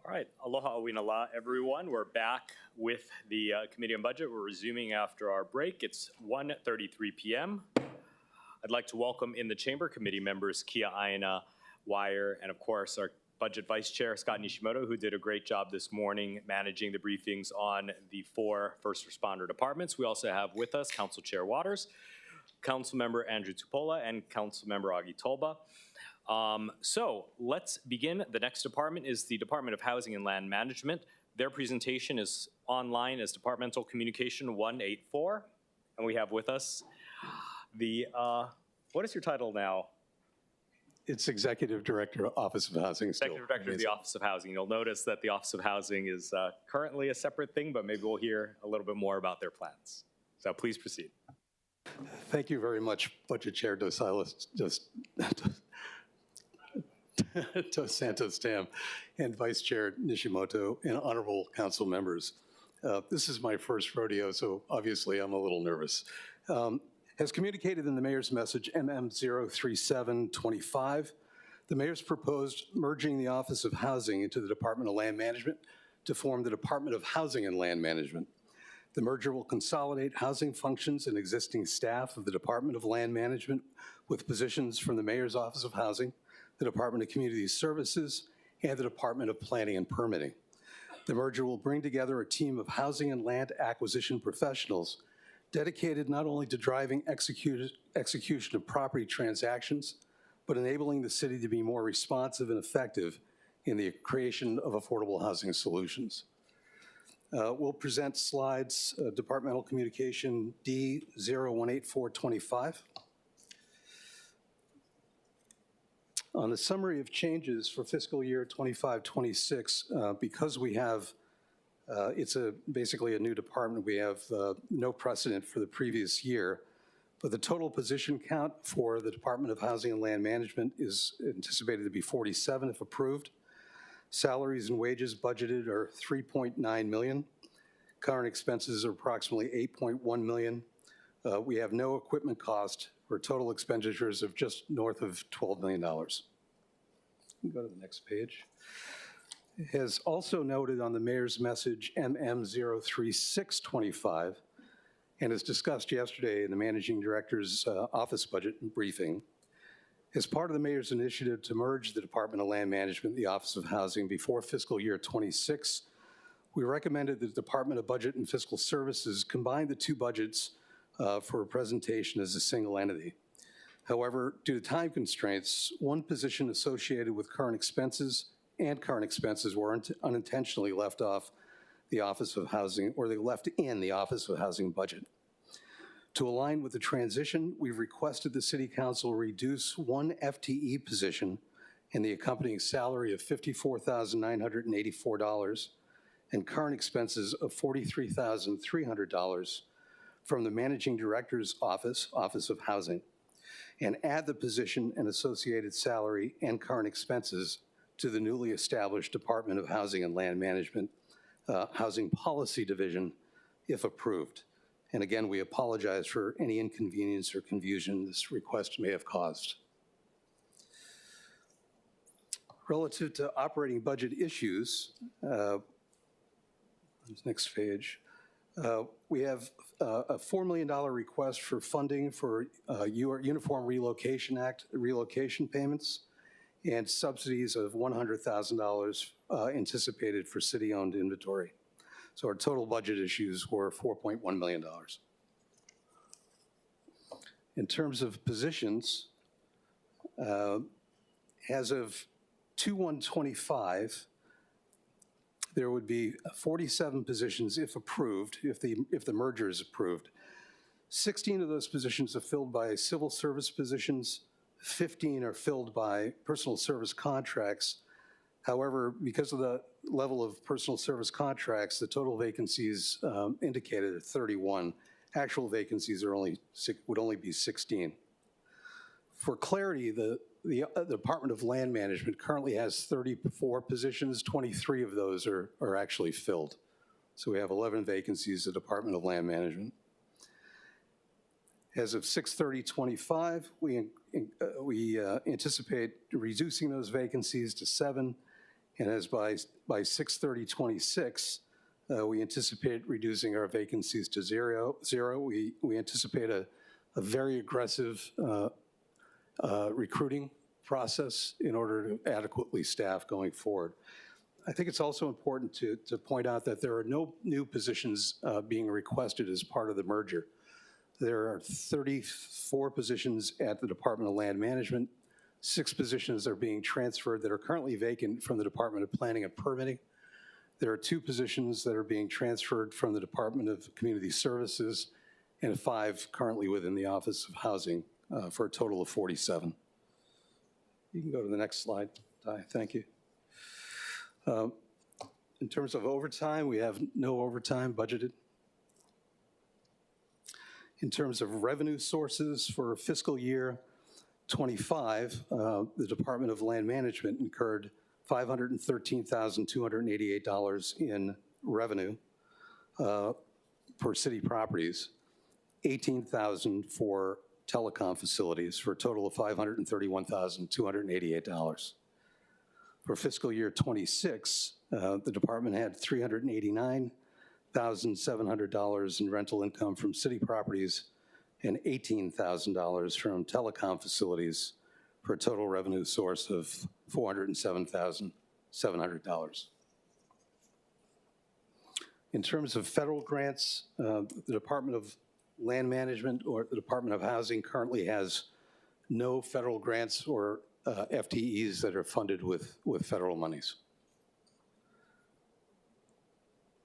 All right, aloha awinala, everyone. We're back with the Committee on Budget. We're resuming after our break. It's 1:33 p.m. I'd like to welcome in the Chamber Committee members, Kia Aina, Wire, and of course our Budget Vice Chair, Scott Nishimoto, who did a great job this morning managing the briefings on the 4 first responder departments. We also have with us Council Chair Waters, Council Member Andrew Tupola, and Council Member Agi Tolba. So let's begin. The next department is the Department of Housing and Land Management. Their presentation is online as Departmental Communication 184. And we have with us the, what is your title now? It's Executive Director, Office of Housing. Executive Director of the Office of Housing. You'll notice that the Office of Housing is currently a separate thing, but maybe we'll hear a little bit more about their plans. So please proceed. Thank you very much, Budget Chair Dos Santos Tam and Vice Chair Nishimoto and honorable council members. This is my first rodeo, so obviously I'm a little nervous. As communicated in the Mayor's message MM03725, the Mayor's proposed merging the Office of Housing into the Department of Land Management to form the Department of Housing and Land Management. The merger will consolidate housing functions and existing staff of the Department of Land Management with positions from the Mayor's Office of Housing, the Department of Community Services, and the Department of Planning and Permitting. The merger will bring together a team of housing and land acquisition professionals dedicated not only to driving execution of property transactions, but enabling the city to be more responsive and effective in the creation of affordable housing solutions. We'll present slides, Departmental Communication D018425. On the summary of changes for fiscal year 25-26, because we have, it's basically a new department, we have no precedent for the previous year, but the total position count for the Department of Housing and Land Management is anticipated to be 47 if approved. Salaries and wages budgeted are $3.9 million. Current expenses are approximately $8.1 million. We have no equipment cost for total expenditures of just north of $12 million. Go to the next page. As also noted on the Mayor's message MM03625, and as discussed yesterday in the Managing Director's office budget briefing, as part of the Mayor's initiative to merge the Department of Land Management and the Office of Housing before fiscal year 26, we recommended that the Department of Budget and Fiscal Services combine the two budgets for a presentation as a single entity. However, due to time constraints, one position associated with current expenses were unintentionally left off the Office of Housing, or they left in the Office of Housing budget. To align with the transition, we've requested the City Council reduce one FTE position and the accompanying salary of $54,984 and current expenses of $43,300 from the Managing Director's Office of Housing, and add the position and associated salary and current expenses to the newly established Department of Housing and Land Management Housing Policy Division, if approved. And again, we apologize for any inconvenience or confusion this request may have caused. Relative to operating budget issues, next page, we have a $4 million request for funding for Uniform Relocation Act relocation payments and subsidies of $100,000 anticipated for city-owned inventory. So our total budget issues were $4.1 million. In terms of positions, as of 2/1/25, there would be 47 positions if approved, if the merger is approved. 16 of those positions are filled by civil service positions, 15 are filled by personal service contracts. However, because of the level of personal service contracts, the total vacancies indicated at 31. Actual vacancies would only be 16. For clarity, the Department of Land Management currently has 34 positions. 23 of those are actually filled. So we have 11 vacancies at the Department of Land Management. As of 6/30/25, we anticipate reducing those vacancies to 7 And as by 6/30/26, we anticipate reducing our vacancies to zero. We anticipate a very aggressive recruiting process in order to adequately staff going forward. I think it's also important to point out that there are no new positions being requested as part of the merger. There are 34 positions at the Department of Land Management. 6 positions are being transferred that are currently vacant from the Department of Planning and Permitting. There are 2 positions that are being transferred from the Department of Community Services and 5 currently within the Office of Housing for a total of 47. You can go to the next slide, Ty. Thank you. In terms of overtime, we have no overtime budgeted. In terms of revenue sources for fiscal year 25, the Department of Land Management incurred $513,288 in revenue for city properties, $18,000 for telecom facilities, for a total of $531,288. For fiscal year 26, the department had $389,700 in rental income from city properties and $18,000 from telecom facilities, for a total revenue source of $407,700. In terms of federal grants, the Department of Land Management or the Department of Housing currently has no federal grants or FTEs that are funded with federal monies.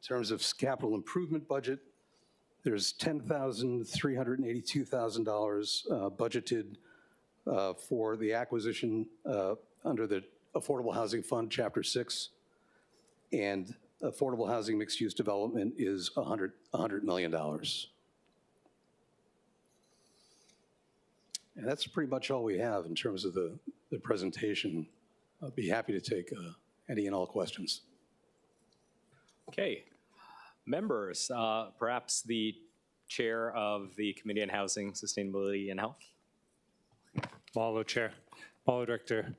In terms of capital improvement budget, there's $10,382,000 budgeted for the acquisition under the Affordable Housing Fund, Chapter 6, and affordable housing mixed-use development is $100 million. And that's pretty much all we have in terms of the presentation. I'll be happy to take any and all questions. Okay. Members, perhaps the chair of the Committee on Housing, Sustainability, and Health. Mahalo, Chair. Mahalo, Director,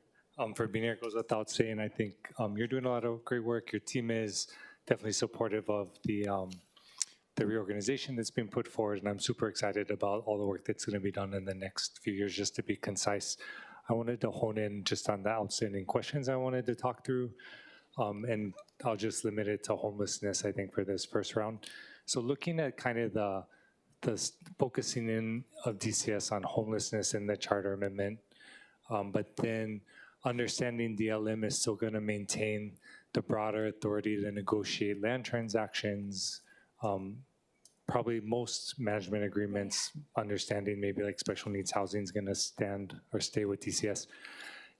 for being here. It goes without saying, I think you're doing a lot of great work. Your team is definitely supportive of the reorganization that's been put forward, and I'm super excited about all the work that's going to be done in the next few years. Just to be concise, I wanted to hone in just on the outstanding questions I wanted to talk through, and I'll just limit it to homelessness, I think, for this first round. So looking at kind of the focusing in of DCS on homelessness in the charter amendment, but then understanding DLM is still going to maintain the broader authority to negotiate land transactions, probably most management agreements, understanding maybe like special needs housing is going to stand or stay with DCS.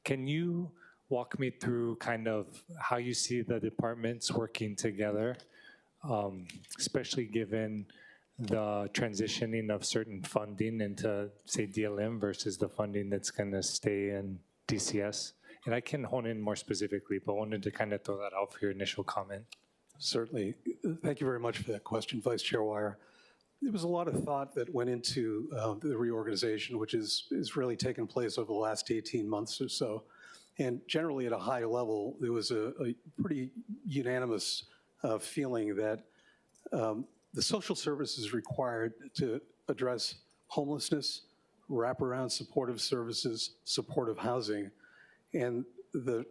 Can you walk me through kind of how you see the departments working together, especially given the transitioning of certain funding into, say, DLM versus the funding that's going to stay in DCS? And I can hone in more specifically, but wanted to kind of throw that out for your initial comment. Certainly. Thank you very much for that question, Vice Chair Wire. There was a lot of thought that went into the reorganization, which is really taken place over the last 18 months or so. And generally at a high level, there was a pretty unanimous feeling that the social services required to address homelessness, wraparound supportive services, supportive housing, and the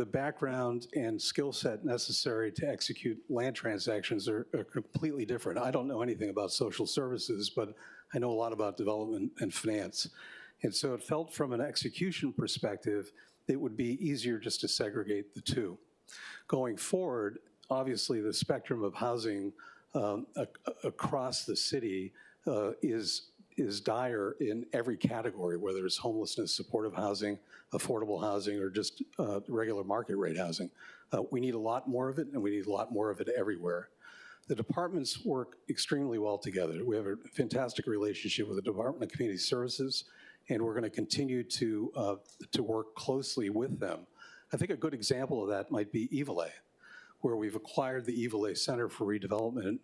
background and skill set necessary to execute land transactions are completely different. I don't know anything about social services, but I know a lot about development and finance. And so it felt from an execution perspective, it would be easier just to segregate the two. Going forward, obviously the spectrum of housing across the city is dire in every category, whether it's homelessness, supportive housing, affordable housing, or just regular market rate housing. We need a lot more of it, and we need a lot more of it everywhere. The departments work extremely well together. We have a fantastic relationship with the Department of Community Services, and we're going to continue to work closely with them. I think a good example of that might be Evilay, where we've acquired the Evilay Center for Redevelopment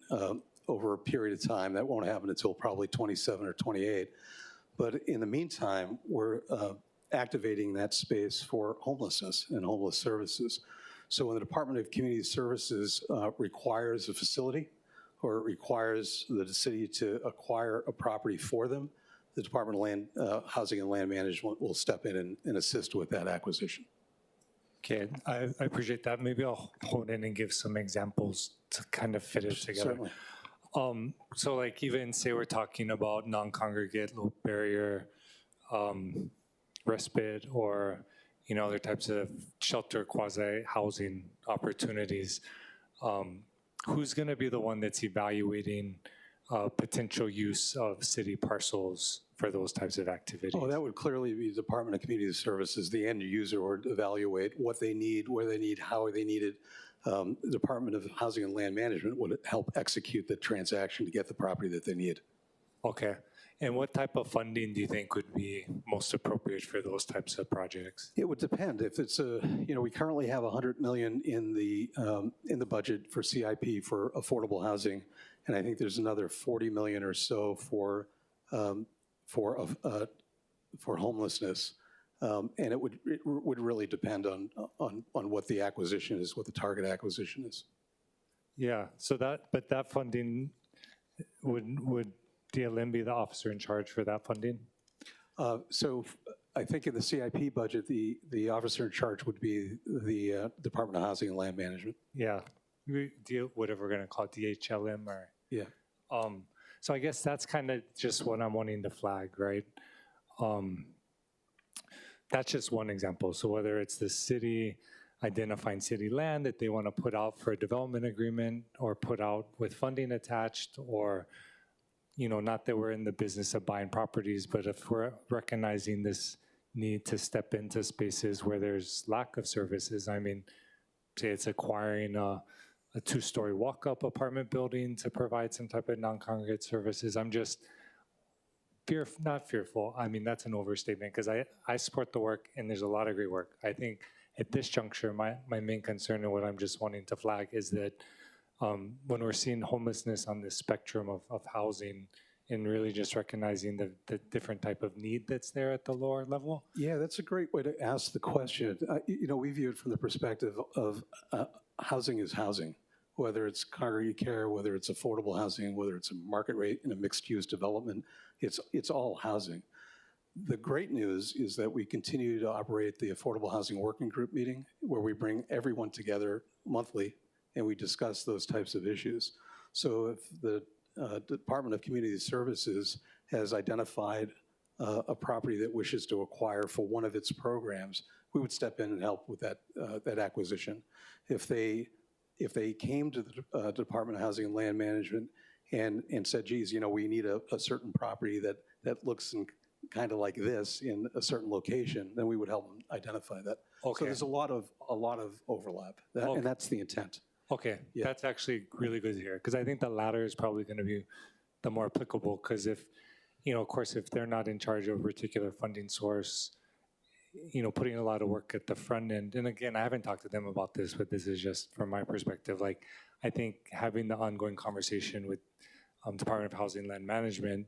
over a period of time. That won't happen until probably 27 or 28. But in the meantime, we're activating that space for homelessness and homeless services. So when the Department of Community Services requires a facility or requires the city to acquire a property for them, the Department of Land, Housing and Land Management will step in and assist with that acquisition. Okay, I appreciate that. Maybe I'll hone in and give some examples to kind of fit it together. Certainly. So like even say we're talking about non-congregate, low barrier, respite, or other types of shelter quasi-housing opportunities. Who's going to be the one that's evaluating potential use of city parcels for those types of activities? Oh, that would clearly be the Department of Community Services. The end user would evaluate what they need, where they need, how they need it. The Department of Housing and Land Management would help execute the transaction to get the property that they need. Okay. And what type of funding do you think would be most appropriate for those types of projects? It would depend. If it's we currently have $100 million in the budget for CIP for affordable housing, and I think there's another $40 million or so for homelessness. And it would really depend on what the acquisition is, what the target acquisition is. Yeah. So that funding would DLM be the officer in charge for that funding? So I think in the CIP budget, the officer in charge would be the Department of Housing and Land Management. Yeah, whatever we're going to call it, DHLM or? Yeah. So I guess that's kind of just what I'm wanting to flag, right? That's just one example. So whether it's the city identifying city land that they want to put out for a development agreement or put out with funding attached, or not that we're in the business of buying properties, but if we're recognizing this need to step into spaces where there's lack of services, I mean, say it's acquiring a two-story walk-up apartment building to provide some type of non-congregate services. I'm just not fearful. I mean, that's an overstatement because I support the work and there's a lot of great work. I think at this juncture, my main concern and what I'm just wanting to flag is that when we're seeing homelessness on the spectrum of housing and really just recognizing the different type of need that's there at the lower level. Yeah, that's a great way to ask the question. We view it from the perspective of housing is housing, whether it's congregate care, whether it's affordable housing, whether it's a market rate in a mixed-use development, it's all housing. The great news is that we continue to operate the Affordable Housing Working Group meeting, where we bring everyone together monthly and we discuss those types of issues. So if the Department of Community Services has identified a property that wishes to acquire for one of its programs, we would step in and help with that acquisition. If they came to the Department of Housing and Land Management and said, geez, we need a certain property that looks kind of like this in a certain location, then we would help them identify that. Okay. So there's a lot of overlap, and that's the intent. Okay, yeah. That's actually really good to hear, because I think the latter is probably going to be the more applicable, because if, of course, if they're not in charge of a particular funding source, putting a lot of work at the front end, and again, I haven't talked to them about this, but this is just from my perspective, like, I think having the ongoing conversation with Department of Housing and Land Management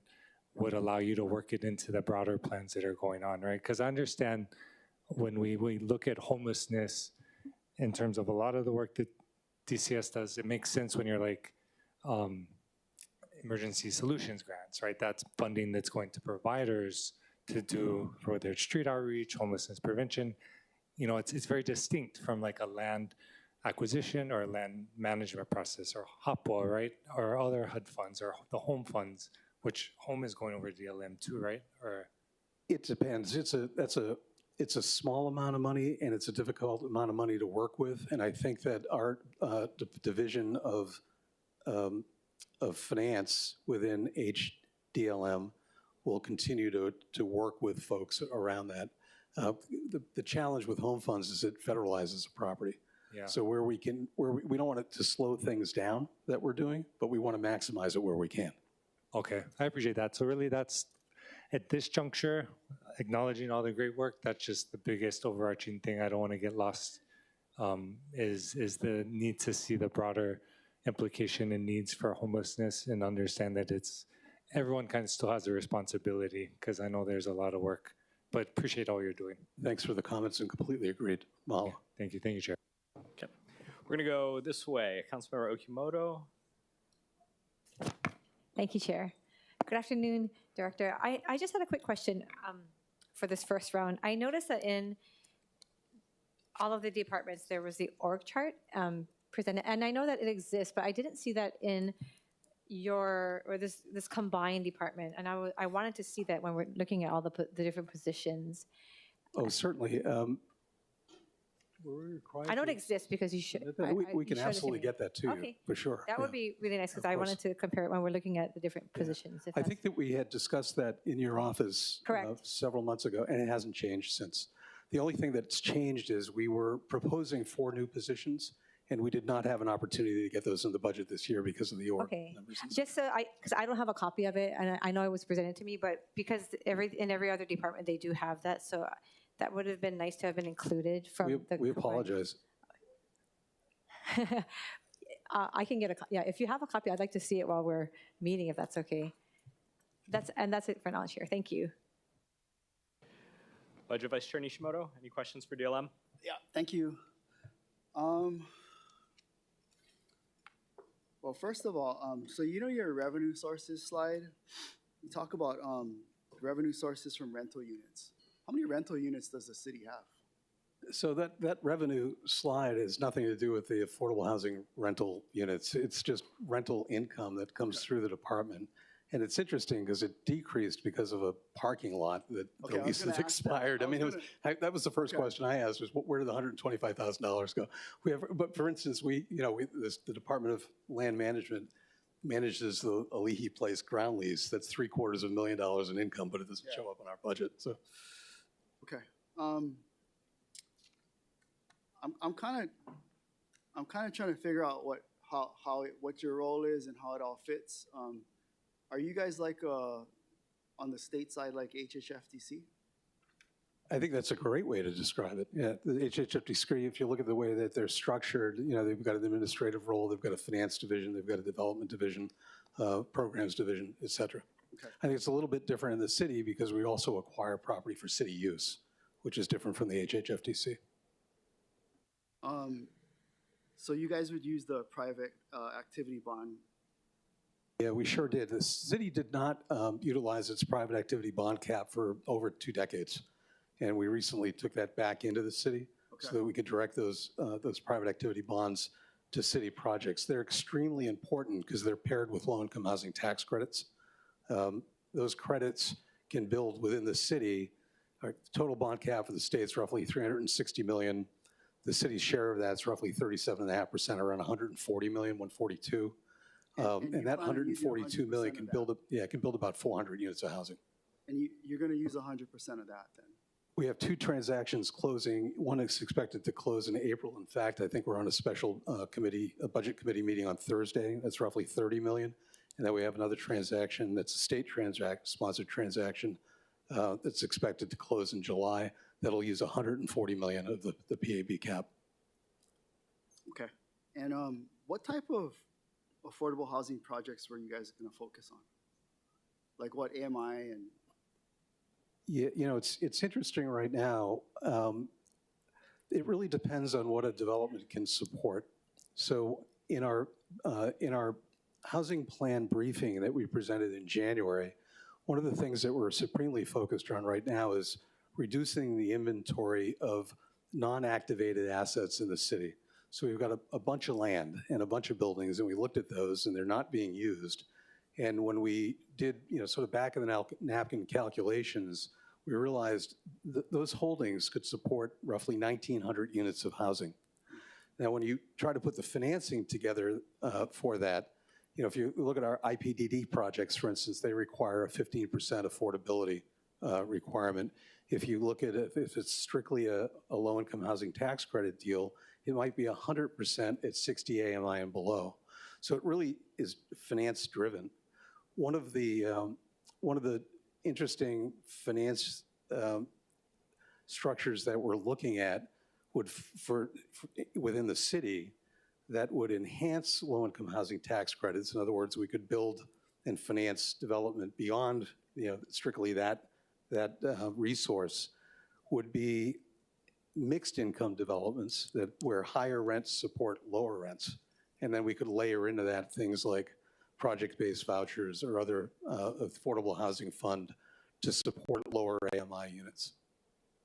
would allow you to work it into the broader plans that are going on, right? Because I understand when we look at homelessness in terms of a lot of the work that DCS does, it makes sense when you're like emergency solutions grants, right? That's funding that's going to providers to do, whether it's street outreach, homelessness prevention. It's very distinct from like a land acquisition or a land management process or HOPWA, right? Or other HUD funds or the home funds, which home is going over to DLM too, right? Or it depends. It's a small amount of money, and it's a difficult amount of money to work with. And I think that our division of finance within HDLM will continue to work with folks around that. The challenge with home funds is it federalizes a property. Yeah. So we don't want it to slow things down that we're doing, but we want to maximize it where we can. Okay, I appreciate that. So really that's, at this juncture, acknowledging all the great work, that's just the biggest overarching thing I don't want to get lost, is the need to see the broader implication and needs for homelessness and understand that everyone kind of still has a responsibility, because I know there's a lot of work but appreciate all you're doing. Thanks for the comments and completely agreed. Mahalo. Thank you, Chair. Okay. We're going to go this way. Councilmember Okimoto. Thank you, Chair. Good afternoon, Director. I just had a quick question for this first round. I noticed that in all of the departments, there was the org chart presented, and I know that it exists, but I didn't see that in this combined department, and I wanted to see that when we're looking at all the different positions. Oh, certainly. Were we required I know it to- exists because you should. We can absolutely get that to you, Okay. for sure. That would yeah. be really nice because Of I course. wanted to compare it when we're looking at the different positions. if I that's- think that we had discussed that in your office Correct. several months ago, and it hasn't changed since. The only thing that's changed is we were proposing 4 new positions, and we did not have an opportunity to get those in the budget this year because of the org Okay, numbers. and just so because I don't have a copy of it, and I know it was presented to me, but because in every other department, they do have that, so that would have been nice to have been included from the. We apologize. I can get yeah, if you have a copy, I'd like to see it while we're meeting, if that's okay. That's it for now, Chair. Thank you. Budget Vice Chair Nishimoto, any questions for DLM? Yeah, thank you. Well, first of all, so you know your revenue sources slide? You talk about revenue sources from rental units. How many rental units does the city have? So that revenue slide has nothing to do with the affordable housing rental units. It's just rental income that comes through the department. And it's interesting because it decreased because of a parking lot that Okay, the I was lease gonna has ask that. expired. I I was mean, that was the first Okay. question I asked was, where did the $125,000 go? But for instance, the Department of Land Management manages the Alihi Place ground lease. That's $750,000 in income, but it doesn't show up in our budget. So Okay. I'm kind of trying to figure out what your role is and how it all fits. Are you guys like on the state side like HHFDC? I think that's a great way to describe it. Yeah, the HHFDC, if you look at the way that they're structured, they've got an administrative role, they've got a finance division, they've got a development division, programs division, et cetera. Okay. I think it's a little bit different in the city because we also acquire property for city use, which is different from the HHFDC. So you guys would use the private activity bond. Yeah, we sure did. The city did not utilize its private activity bond cap for over 2 decades. And we recently took that back into the city so Okay. that we could direct those private activity bonds to city projects. They're extremely important because they're paired with low-income housing tax credits. Those credits can build within the city. Our total bond cap for the state's roughly $360 million. The city's share of that's roughly 37.5%, around $140 million, $142. And And you that plan on using 142 million 100% can of build can build about 400 units of housing. And you're going to use 100% of that then? We have 2 transactions closing. One is expected to close in April. In fact, I think we're on a special budget committee meeting on Thursday. That's roughly 30 million. And then we have another transaction that's a state sponsored transaction that's expected to close in July. That'll use 140 million of the PAB cap. Okay. And what type of affordable housing projects were you guys going to focus on? Like what AMI and? Yeah, it's interesting right now. It really depends on what a development can support. So in our housing plan briefing that we presented in January, one of the things that we're supremely focused on right now is reducing the inventory of non-activated assets in the city. So we've got a bunch of land and a bunch of buildings, and we looked at those, and they're not being used. And when we did, sort of back of the napkin calculations, we realized that those holdings could support roughly 1,900 units of housing. Now, when you try to put the financing together for that, if you look at our IPDD projects, for instance, they require a 15% affordability requirement. If you look at it, if it's strictly a low-income housing tax credit deal, it might be 100% at 60 AMI and below. So it really is finance-driven. One of the interesting finance structures that we're looking at within the city that would enhance low-income housing tax credits. In other words, we could build and finance development beyond strictly that that resource would be mixed income developments where higher rents support lower rents. And then we could layer into that things like project-based vouchers or other affordable housing fund to support lower AMI units.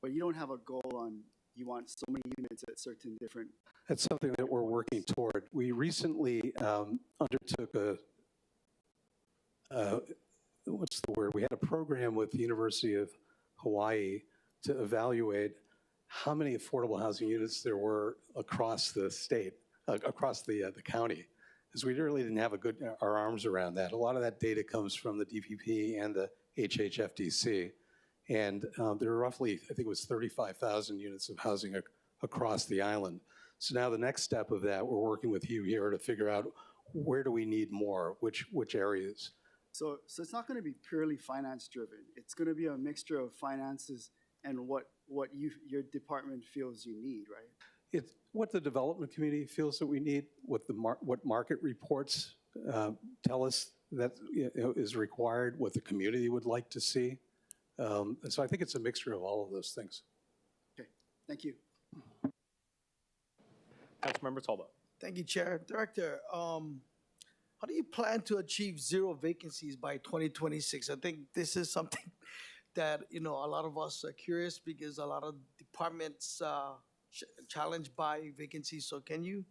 But you don't have a goal on, you want so many units at certain different. That's something that we're working toward. We recently undertook what's the word? We had a program with the University of Hawaii to evaluate how many affordable housing units there were across the state, across the county, because we really didn't have our arms around that. A lot of that data comes from the DPP and the HHFDC, and there are roughly, I think it was 35,000 units of housing across the island. So now the next step of that, we're working with you here to figure out where do we need more, which areas. So it's not going to be purely finance driven. It's going to be a mixture of finances and what your department feels you need, right? It's what the development community feels that we need, what market reports tell us that is required, what the community would like to see. So I think it's a mixture of all of those things. Okay, thank you. Councilmember Talbot. Thank you, Chair. Director, how do you plan to achieve 0 vacancies by 2026? I think this is something that, a lot of us are curious because a lot of departments challenged by vacancies. So can you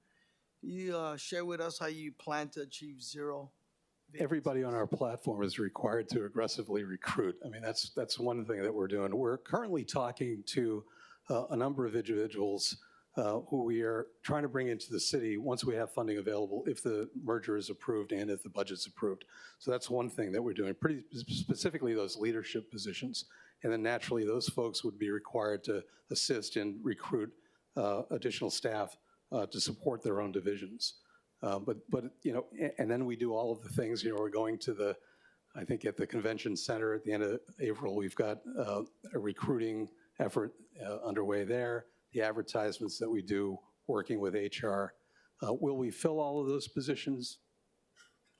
share with us how you plan to achieve 0 vacancies? Everybody on our platform is required to aggressively recruit. I mean, that's one thing that we're doing. We're currently talking to a number of individuals who we are trying to bring into the city once we have funding available, if the merger is approved and if the budget's approved. So that's one thing that we're doing, pretty specifically those leadership positions. And then naturally, those folks would be required to assist and recruit additional staff to support their own divisions. But and then we do all of the things, we're going to I think at the convention center at the end of April, we've got a recruiting effort underway there. The advertisements that we do working with HR. Will we fill all of those positions?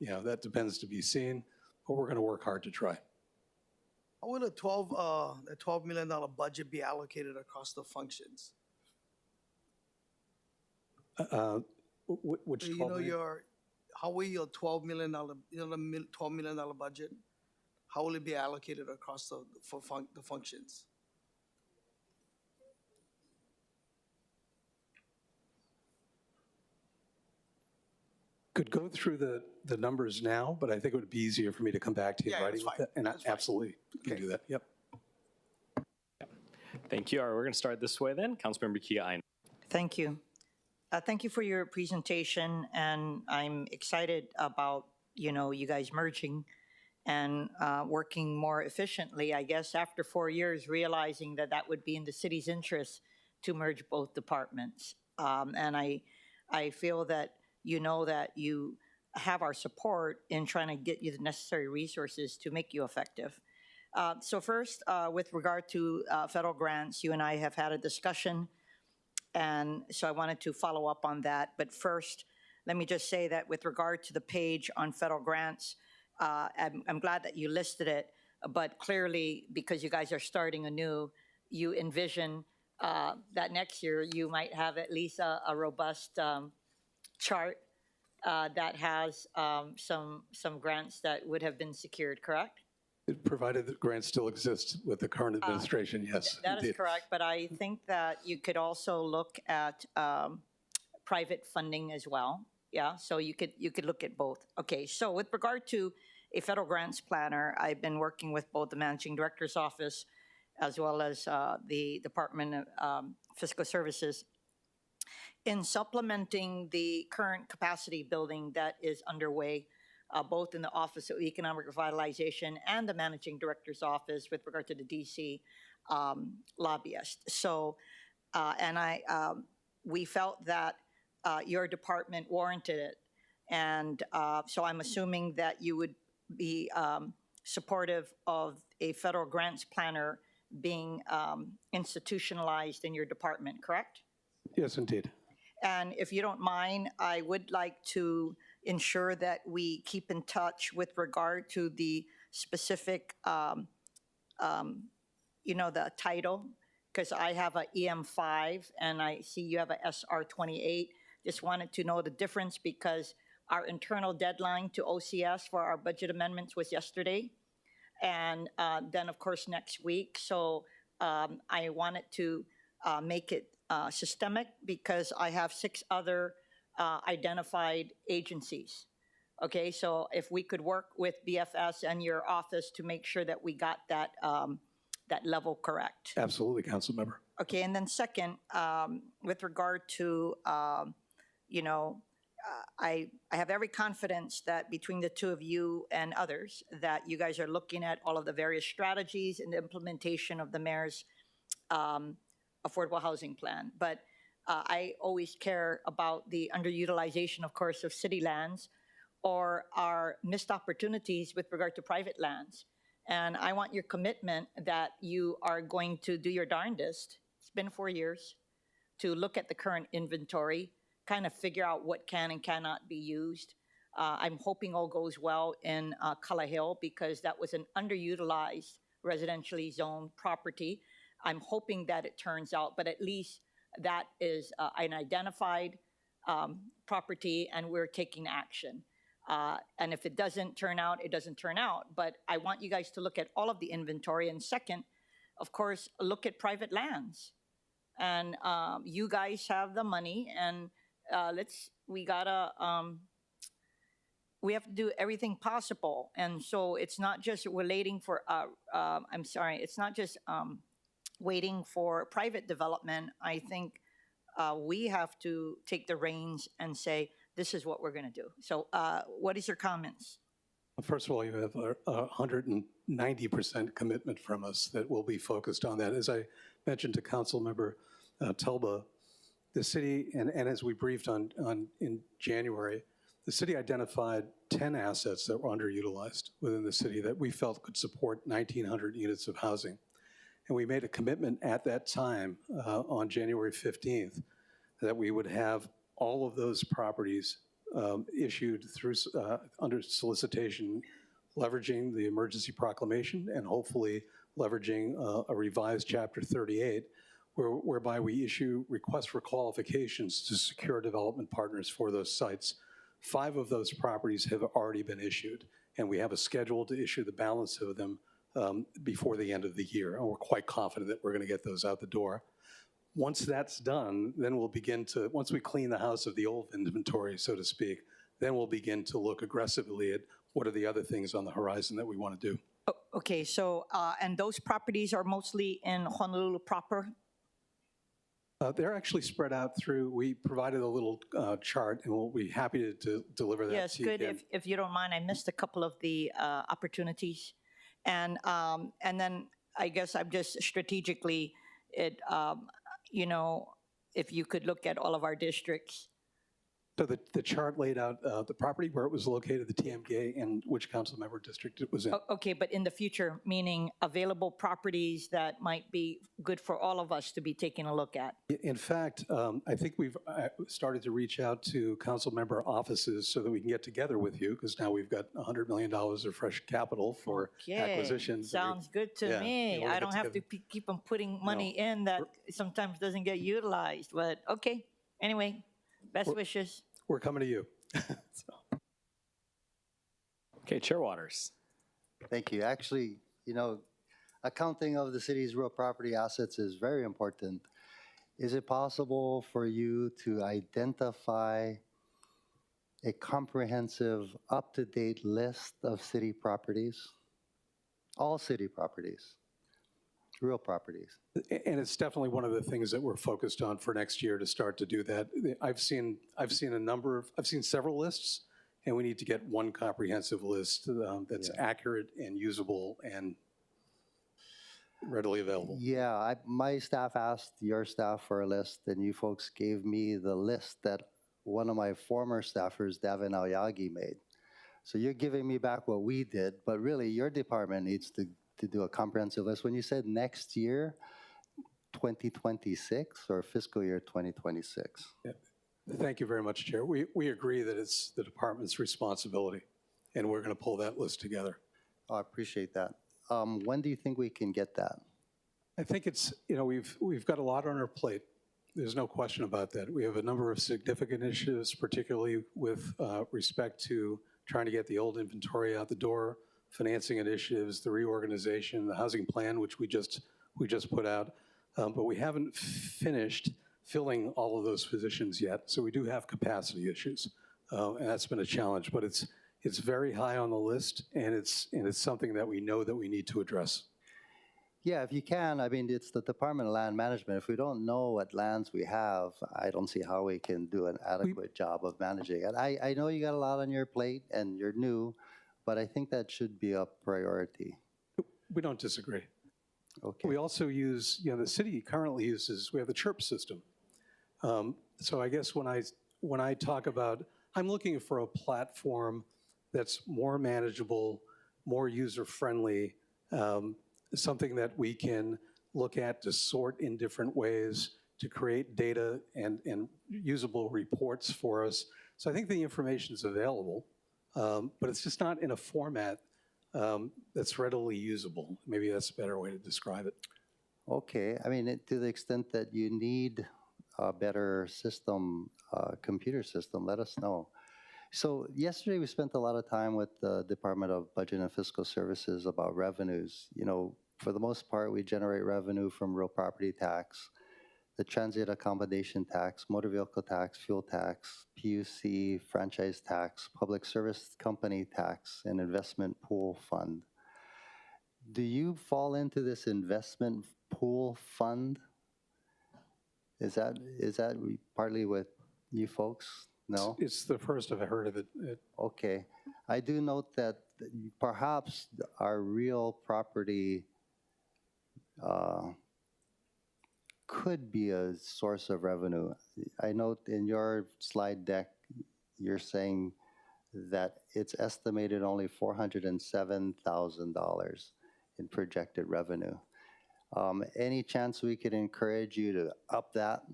That depends to be seen, but we're going to work hard to try. How will the $12 million budget be allocated across the functions? Which 12 million? How will your $12 million, $12 million budget, how will it be allocated across the functions? Could go through the numbers now, but I think it would be easier for me to come back to you in Yeah, writing that's with that. And I That's fine. absolutely can do that. Yep. Thank you. All right, we're going to start this way then. Councilmember Kia. Thank you. Thank you for your presentation, and I'm excited about, you guys merging and working more efficiently. I guess after 4 years, realizing that would be in the city's interest to merge both departments. And I feel that that you have our support in trying to get you the necessary resources to make you effective. So first, with regard to federal grants, you and I have had a discussion, and so I wanted to follow up on that. But first, let me just say that with regard to the page on federal grants, I'm glad that you listed it, but clearly, because you guys are starting anew, you envision that next year you might have at least a robust chart that has some grants that would have been secured, correct? Provided that grants still exist with the current administration, yes. That indeed. is correct, but I think that you could also look at private funding as well. Yeah, so you could look at both. Okay, so with regard to a federal grants planner, I've been working with both the managing director's office as well as the Department of Fiscal Services in supplementing the current capacity building that is underway, both in the Office of Economic Revitalization and the Managing Director's Office with regard to the DC lobbyist. So, we felt that your department warranted it. And so I'm assuming that you would be supportive of a federal grants planner being institutionalized in your department, correct? Yes, indeed. And if you don't mind, I would like to ensure that we keep in touch with regard to the specific the title, because I have a EM5 and I see you have a SR28. Just wanted to know the difference because our internal deadline to OCS for our budget amendments was yesterday. And then, of course, next week. So I wanted to make it systemic because I have 6 other identified agencies. Okay, so if we could work with BFS and your office to make sure that we got that, that level correct. Absolutely, council member. Okay, and then second, with regard to, I have every confidence that between the two of you and others, that you guys are looking at all of the various strategies and the implementation of the mayor's affordable housing plan. But I always care about the underutilization, of course, of city lands or our missed opportunities with regard to private lands. And I want your commitment that you are going to do your darndest. It's been 4 years to look at the current inventory, kind of figure out what can and cannot be used. I'm hoping all goes well in Kalahil because that was an underutilized residentially zoned property. I'm hoping that it turns out, but at least that is an identified property and we're taking action. And if it doesn't turn out, it doesn't turn out. But I want you guys to look at all of the inventory. And second, of course, look at private lands. And you guys have the money and we have to do everything possible. And so it's not just relating for, it's not just waiting for private development. I think we have to take the reins and say, this is what we're going to do. So what is your comments? First of all, you have a 190% commitment from us that will be focused on that. As I mentioned to Council Member Telba, the city, and as we briefed on in January, the city identified 10 assets that were underutilized within the city that we felt could support 1,900 units of housing. And we made a commitment at that time on January 15th that we would have all of those properties issued through under solicitation, leveraging the emergency proclamation and hopefully leveraging a revised Chapter 38, whereby we issue requests for qualifications to secure development partners for those sites. 5 of those properties have already been issued, and we have a schedule to issue the balance of them before the end of the year, and we're quite confident that we're going to get those out the door. Once that's done, then we'll begin to, once we clean the house of the old inventory, so to speak, then we'll begin to look aggressively at what are the other things on the horizon that we want to do. Okay, so, and those properties are mostly in Honolulu proper? They're actually spread out through, we provided a little chart, and we'll be happy to deliver that Yes, to you good. again. If you don't mind, I missed a couple of the opportunities. And then I guess I'm just strategically, if you could look at all of our districts. So the chart laid out the property where it was located, the TMK, and which council member district it was in. Okay, but in the future, meaning available properties that might be good for all of us to be taking a look at. In fact, I think we've started to reach out to council member offices so that we can get together with you, because now we've got $100 million of fresh capital for acquisitions. Sounds good to me. I don't have to keep on putting money in that sometimes doesn't get utilized, but okay. Anyway, best wishes. We're coming to you. Okay, Chair Waters. Thank you. Actually, accounting of the city's real property assets is very important. Is it possible for you to identify a comprehensive, up-to-date list of city properties? All city properties, real properties. And it's definitely one of the things that we're focused on for next year to start to do that. I've seen several lists, and we need to get one comprehensive list that's accurate and usable and readily available. Yeah, my staff asked your staff for a list, and you folks gave me the list that one of my former staffers, Davin Aoyagi, made. So you're giving me back what we did, but really your department needs to do a comprehensive list. When you said next year, 2026 or fiscal year 2026? Yeah. Thank you very much, Chair. We agree that it's the department's responsibility, and we're going to pull that list together. Oh, I appreciate that. When do you think we can get that? I think it's, we've got a lot on our plate. There's no question about that. We have a number of significant initiatives, particularly with respect to trying to get the old inventory out the door, financing initiatives, the reorganization, the housing plan, which we just put out. But we haven't finished filling all of those positions yet. So we do have capacity issues, and that's been a challenge. But it's very high on the list, and it's something that we know that we need to address. Yeah, if you can, I mean, it's the Department of Land Management. If we don't know what lands we have, I don't see how we can do an adequate job of managing it. I know you got a lot on your plate and you're new, but I think that should be a priority. We don't disagree. Okay. We also use, the city currently uses, we have the CHIRP system. So I guess when I talk about, I'm looking for a platform that's more manageable, more user-friendly, something that we can look at to sort in different ways, to create data and usable reports for us. So I think the information is available, but it's just not in a format that's readily usable. Maybe that's a better way to describe it. Okay, I mean, to the extent that you need a better system, computer system, let us know. So yesterday we spent a lot of time with the Department of Budget and Fiscal Services about revenues. For the most part, we generate revenue from real property tax, the transit accommodation tax, motor vehicle tax, fuel tax, PUC, franchise tax, public service company tax, and investment pool fund. Do you fall into this investment pool fund? Is that partly with you folks? No? It's the first I've heard of it. Okay. I do note that perhaps our real property could be a source of revenue. I note in your slide deck, you're saying that it's estimated only $407,000 in projected revenue. Any chance we could encourage you to up that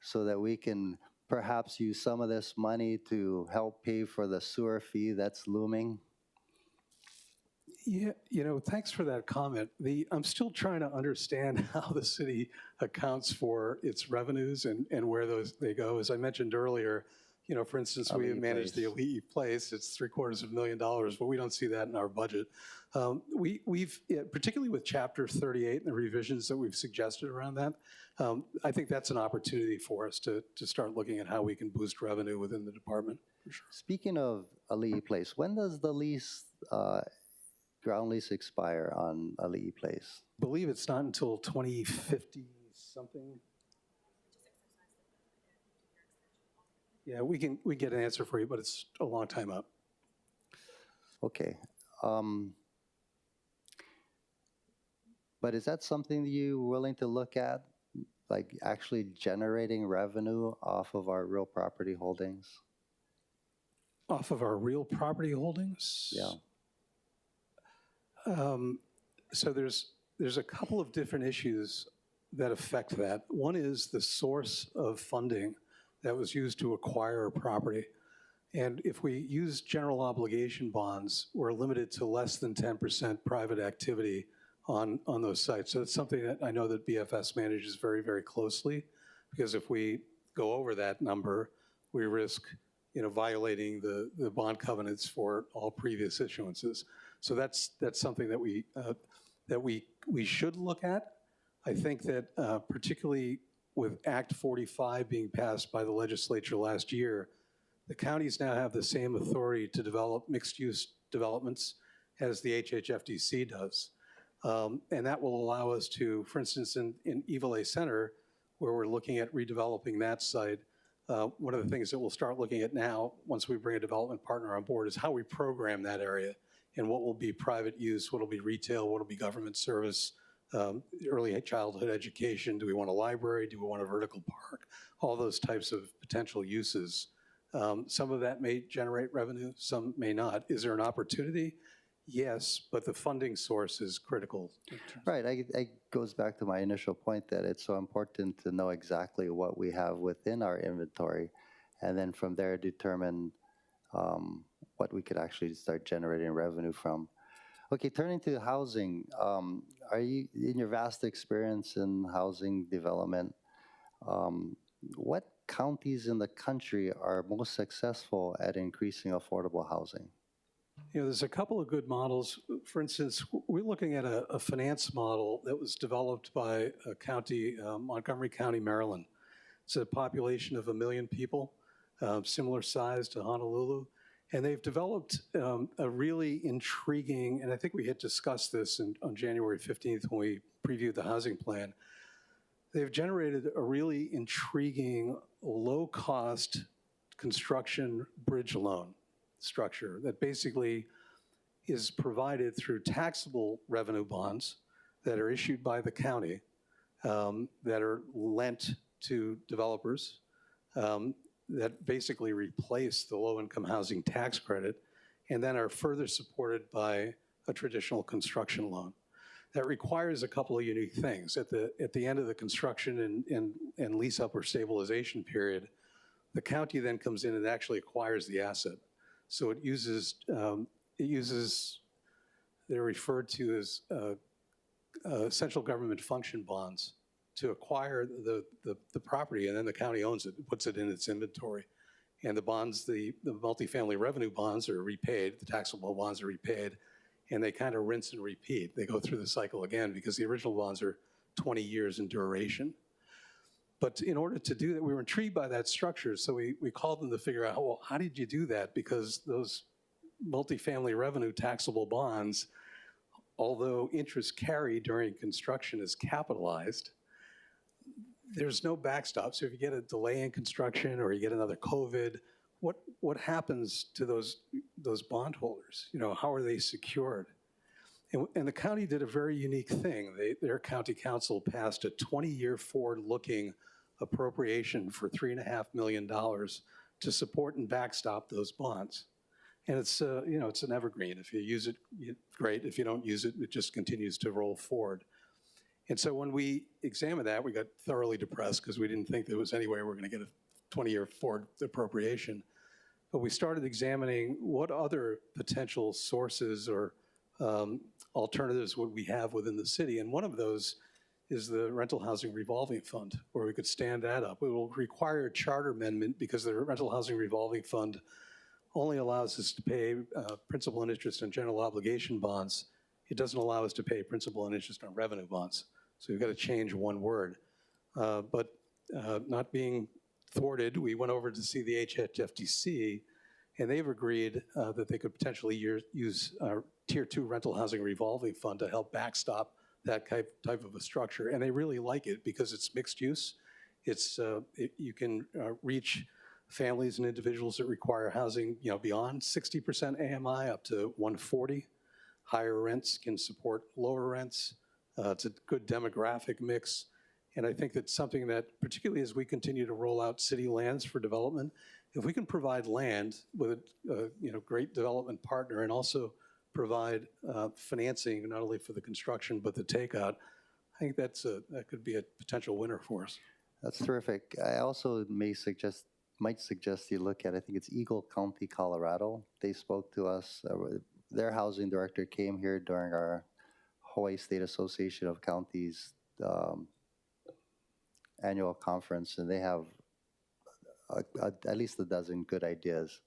so that we can perhaps use some of this money to help pay for the sewer fee that's looming? Yeah, thanks for that comment. I'm still trying to understand how the city accounts for its revenues and where they go. As I mentioned earlier, for instance, we manage the Ali'i Place. It's $750,000, but we don't see that in our budget. We've, particularly with Chapter 38 and the revisions that we've suggested around that, I think that's an opportunity for us to start looking at how we can boost revenue within the department. For sure. Speaking of Ali'i Place, when does the lease, ground lease expire on Ali'i Place? I believe it's not until 2050 something. Yeah, we can get an answer for you, but it's a long time up. Okay. But is that something you're willing to look at, like actually generating revenue off of our real property holdings? Off of our real property holdings? Yeah. So there's a couple of different issues that affect that. One is the source of funding that was used to acquire a property. And if we use general obligation bonds, we're limited to less than 10% private activity on those sites. So it's something that I know that BFS manages very, very closely, because if we go over that number, we risk violating the bond covenants for all previous issuances. So that's something that we should look at. I think that particularly with Act 45 being passed by the legislature last year, the counties now have the same authority to develop mixed-use developments as the HHFDC does. And that will allow us to, for instance, in Evilay Center, where we're looking at redeveloping that site, one of the things that we'll start looking at now, once we bring a development partner on board, is how we program that area and what will be private use, what will be retail, what will be government service, early childhood education. Do we want a library? Do we want a vertical park? All those types of potential uses. Some of that may generate revenue, some may not. Is there an opportunity? Yes, but the funding source is critical. Right, it goes back to my initial point that it's so important to know exactly what we have within our inventory, and then from there determine what we could actually start generating revenue from. Okay, turning to housing, are you, in your vast experience in housing development, what counties in the country are most successful at increasing affordable housing? You know, there's a couple of good models. For instance, we're looking at a finance model that was developed by a county, Montgomery County, Maryland. It's a population of 1 million people, similar size to Honolulu. And they've developed a really intriguing, and I think we had discussed this on January 15th when we previewed the housing plan. They've generated a really intriguing, low-cost construction bridge loan structure that basically is provided through taxable revenue bonds that are issued by the county that are lent to developers that basically replace the low-income housing tax credit and then are further supported by a traditional construction loan. That requires a couple of unique things. At the end of the construction and lease-up or stabilization period, the county then comes in and actually acquires the asset. So it uses, they're referred to as central government function bonds to acquire the property, and then the county owns it, puts it in its inventory. And the bonds, the multifamily revenue bonds are repaid, the taxable bonds are repaid, and they kind of rinse and repeat. They go through the cycle again because the original bonds are 20 years in duration. But in order to do that, we were intrigued by that structure, so we called them to figure out, well, how did you do that? Because those multifamily revenue taxable bonds, although interest carried during construction is capitalized, there's no backstop. So if you get a delay in construction or you get another COVID, what happens to those bondholders? You know, how are they secured? And the county did a very unique thing. Their county council passed a 20-year forward-looking appropriation for $3.5 million to support and backstop those bonds. And it's, you know, it's an evergreen. If you use it, great. If you don't use it, it just continues to roll forward. And so when we examined that, we got thoroughly depressed because we didn't think there was any way we were going to get a 20-year forward appropriation. But we started examining what other potential sources or alternatives would we have within the city. And one of those is the Rental Housing Revolving Fund, where we could stand that up. It will require a charter amendment because the Rental Housing Revolving Fund only allows us to pay principal and interest on general obligation bonds. It doesn't allow us to pay principal and interest on revenue bonds. So we've got to change one word. But not being thwarted, we went over to see the HFTC, and they've agreed that they could potentially use Tier 2 Rental Housing Revolving Fund to help backstop that type of a structure. And they really like it because it's mixed use. It's, you can reach families and individuals that require housing, you know, beyond 60% AMI up to 140. Higher rents can support lower rents. It's a good demographic mix. And I think that's something that, particularly as we continue to roll out city lands for development, if we can provide land with a you know, great development partner and also provide financing not only for the construction but the takeout, I think that could be a potential winner for us. That's terrific. I also might suggest you look at, I think it's Eagle County, Colorado. They spoke to us. Their housing director came here during our Hawaii State Association of Counties annual conference, and they have at least a dozen good ideas.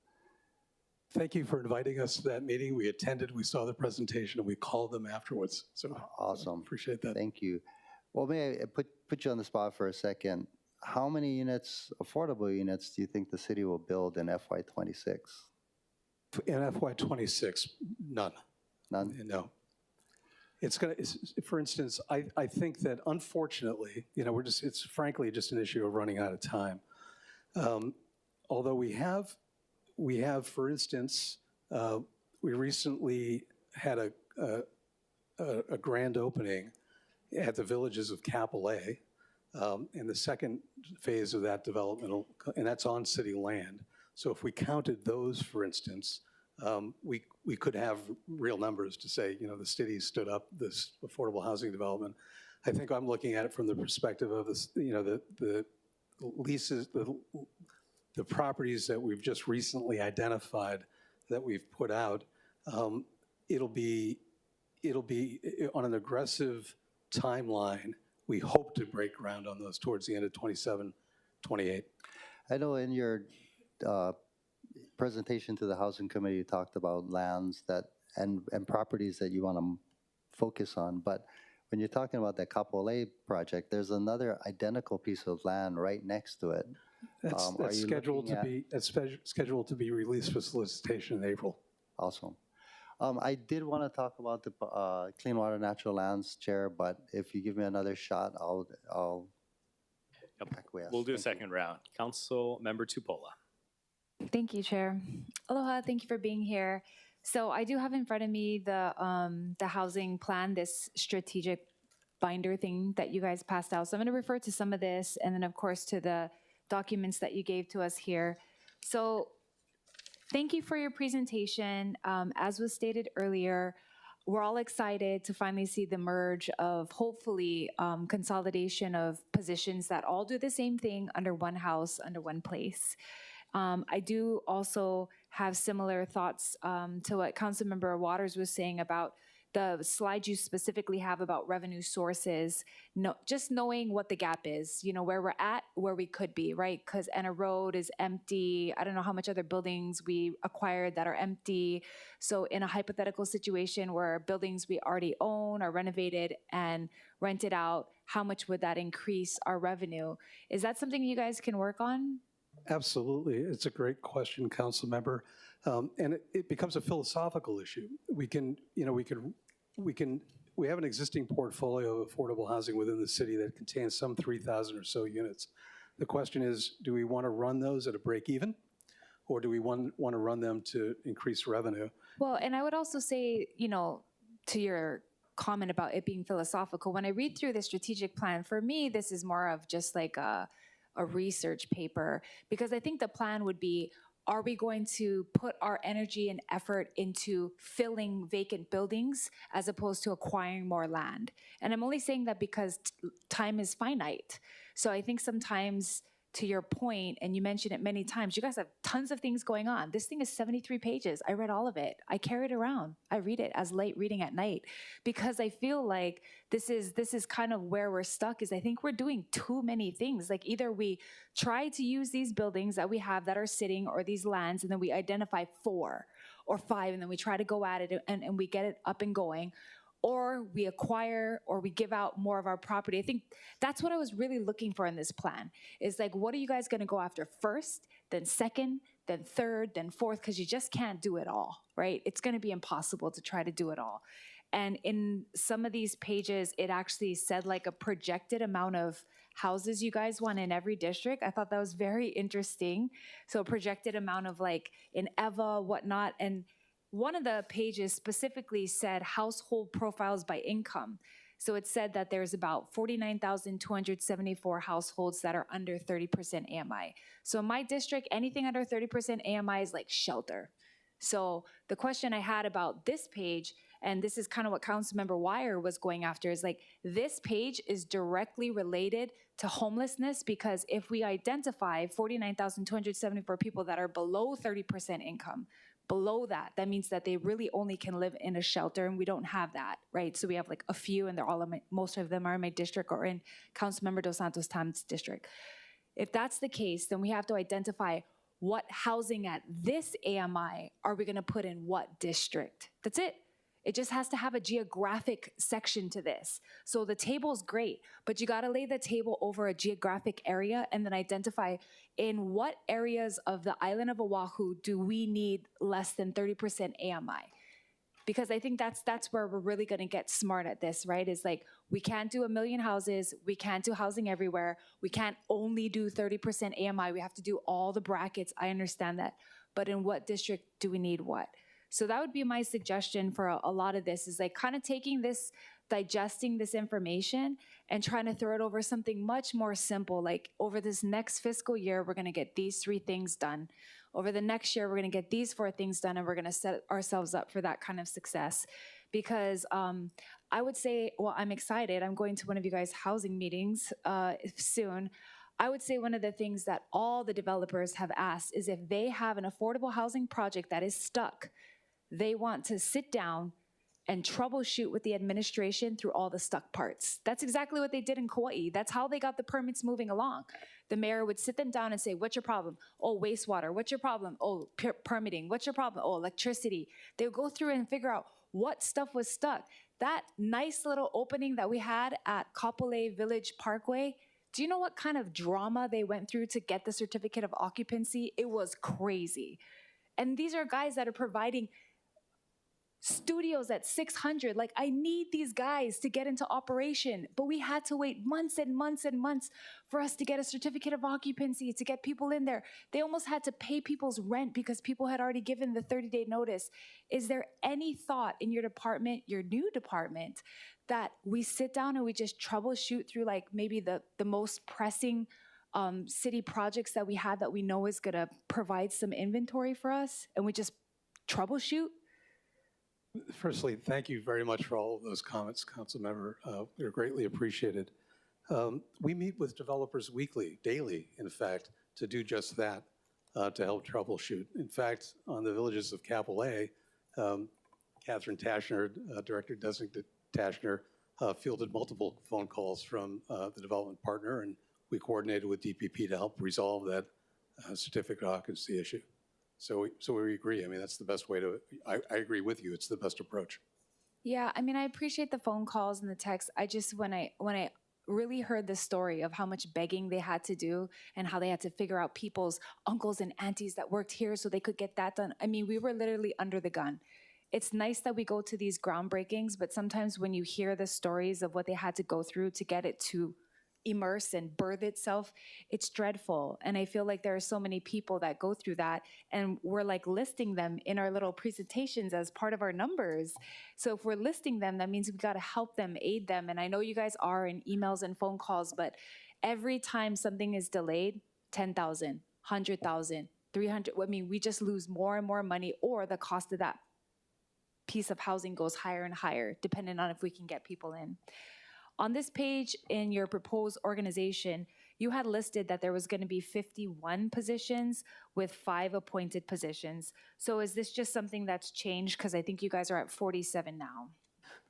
Thank you for inviting us to that meeting. We attended, we saw the presentation, and we called them afterwards. So Awesome. Appreciate that. Thank you. Well, may I put you on the spot for a second? How many units, affordable units, do you think the city will build in FY26? In FY26, none. None? No. It's going to, for instance, I think that unfortunately, you know, it's frankly just an issue of running out of time. Although we have, for instance, we recently had a grand opening at the Villages of Kapolei, and the second phase of that development, and that's on city land. So if we counted those, for instance, we could have real numbers to say, you know, the city stood up this affordable housing development. I think I'm looking at it from the perspective of this, you know, the leases, the properties that we've just recently identified that we've put out. It'll be it'll be on an aggressive timeline. We hope to break ground on those towards the end of 27, 28. I know in your uh, presentation to the Housing Committee, you talked about lands that, and properties that you want to focus on, but when you're talking about that Kapolei project, there's another identical piece of land right next to it. That's, Are that's you scheduled looking to at- be, that's scheduled to be released for solicitation in April. Awesome. I did want to talk about the Clean Water Natural Lands, Chair, but if you give me another shot, I'll acquiesce. We'll do a Thank you. second round. Council Member Tupola. Thank you, Chair. Aloha, thank you for being here. So I do have in front of me the housing plan, this strategic binder thing that you guys passed out. So I'm going to refer to some of this, and then of course to the documents that you gave to us here. So thank you for your presentation. As was stated earlier, we're all excited to finally see the merge of hopefully consolidation of positions that all do the same thing under one house, under one place. I do also have similar thoughts to what Councilmember Waters was saying about the slide you specifically have about revenue sources. No, just knowing what the gap is, you know, where we're at, where we could be, right? Because Enna Road is empty. I don't know how much other buildings we acquired that are empty. So in a hypothetical situation where buildings we already own are renovated and rented out, how much would that increase our revenue? Is that something you guys can work on? Absolutely. It's a great question, Council Member. And it becomes a philosophical issue. We have an existing portfolio of affordable housing within the city that contains some 3,000 or so units. The question is, do we want to run those at a break even? Or do we want to run them to increase revenue? Well, and I would also say, you know, to your comment about it being philosophical, when I read through the strategic plan, for me, this is more of just like a research paper, because I think the plan would be, are we going to put our energy and effort into filling vacant buildings as opposed to acquiring more land? And I'm only saying that because time is finite. So I think sometimes, to your point, and you mentioned it many times, you guys have tons of things going on. This thing is 73 pages. I read all of it. I carry it around. I read it as light reading at night because I feel like this is kind of where we're stuck, is I think we're doing too many things. Like either we try to use these buildings that we have that are sitting or these lands, and then we identify 4 or 5, and then we try to go at it and we get it up and going, or we acquire or we give out more of our property. I think that's what I was really looking for in this plan, is like, what are you guys gonna go after first, then second, then third, then fourth, because you just can't do it all, right? It's gonna be impossible to try to do it all. And in some of these pages, it actually said like a projected amount of houses you guys want in every district. I thought that was very interesting. So a projected amount of like in Eva, whatnot, and one of the pages specifically said household profiles by income. So it said that there's about 49,274 households that are under 30% AMI. So in my district, anything under 30% AMI is like shelter. So the question I had about this page, and this is kind of what Councilmember Wire was going after, is like, this page is directly related to homelessness, because if we identify 49,274 people that are below 30% income, below that, that means that they really only can live in a shelter, and we don't have that, right? So we have like a few, and they're all in most of them are in my district or in Councilmember Dos Santos Tam's district. If that's the case, then we have to identify what housing at this AMI are we gonna put in what district. That's it. It just has to have a geographic section to this. So the table's great, but you gotta lay the table over a geographic area and then identify in what areas of the island of Oahu do we need less than 30% AMI. Because I think that's where we're really gonna get smart at this, right? Is like, we can't do 1 million houses, we can't do housing everywhere, we can't only do 30% AMI, we have to do all the brackets, I understand that. But in what district do we need what? So that would be my suggestion for a lot of this, is like kind of taking this, digesting this information and trying to throw it over something much more simple. Like, over this next fiscal year, we're gonna get these 3 things done. Over the next year, we're gonna get these 4 things done, and we're gonna set ourselves up for that kind of success. Because I would say, well, I'm excited. I'm going to one of you guys' housing meetings soon. I would say one of the things that all the developers have asked is, if they have an affordable housing project that is stuck, they want to sit down and troubleshoot with the administration through all the stuck parts. That's exactly what they did in Kauai. That's how they got the permits moving along. The mayor would sit them down and say, what's your problem? Oh, wastewater. What's your problem? Oh, permitting. What's your problem? Oh, electricity. They would go through and figure out what stuff was stuck. That nice little opening that we had at Kapolei Village Parkway, do you know what kind of drama they went through to get the certificate of occupancy? It was crazy. And these are guys that are providing studios at 600. Like, I need these guys to get into operation, but we had to wait months and months and months for us to get a certificate of occupancy, to get people in there. They almost had to pay people's rent because people had already given the 30-day notice. Is there any thought in your department, your new department, that we sit down and we just troubleshoot through like maybe the most pressing city projects that we have that we know is gonna provide some inventory for us, and we just troubleshoot? Firstly, thank you very much for all of those comments, Councilmember. They're greatly appreciated. We meet with developers weekly, daily, in fact, to do just that, to help troubleshoot. In fact, on the villages of Kapolei, Catherine Tashner, Director Designate Tashner, fielded multiple phone calls from the development partner, and we coordinated with DPP to help resolve that certificate of occupancy issue. So we agree. I mean, that's the best way to, I agree with you. It's the best approach. Yeah, I mean, I appreciate the phone calls and the texts. I just, when I really heard the story of how much begging they had to do and how they had to figure out people's uncles and aunties that worked here so they could get that done. I mean, we were literally under the gun. It's nice that we go to these groundbreakings, but sometimes when you hear the stories of what they had to go through to get it to immerse and birth itself, it's dreadful. And I feel like there are so many people that go through that, and we're like listing them in our little presentations as part of our numbers. So if we're listing them, that means we got to help them, aid them. And I know you guys are in emails and phone calls, but every time something is delayed, 10,000, 100,000, 300, I mean, we just lose more and more money, or the cost of that piece of housing goes higher and higher, depending on if we can get people in. On this page in your proposed organization, you had listed that there was going to be 51 positions with 5 appointed positions. So is this just something that's changed? Because I think you guys are at 47 now.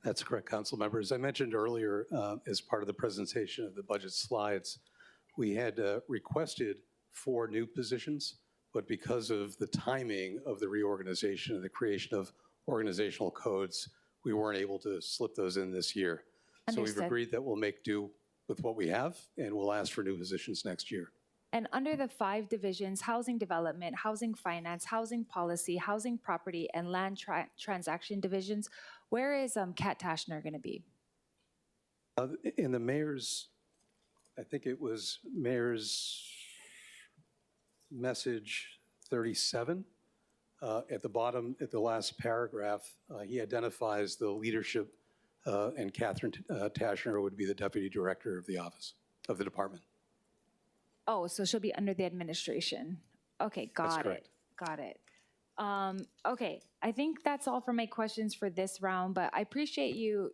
That's correct, Council Member. As I mentioned earlier, as part of the presentation of the budget slides, we had requested 4 new positions, but because of the timing of the reorganization and the creation of organizational codes, we weren't able to slip those in this year. So we've agreed that we'll make do with what we have, and we'll ask for new positions next year. And under the 5 divisions, housing development, housing finance, housing policy, housing property, and land transaction divisions, where is Kat Tashner going to be? In the mayor's, I think it was mayor's message 37, at the bottom, at the last paragraph, he identifies the leadership, and Catherine Tashner would be the deputy director of the office, of the department. Oh, so she'll be under the administration. Okay, got it. Got it. Okay, I think that's all for my questions for this round, but I appreciate you,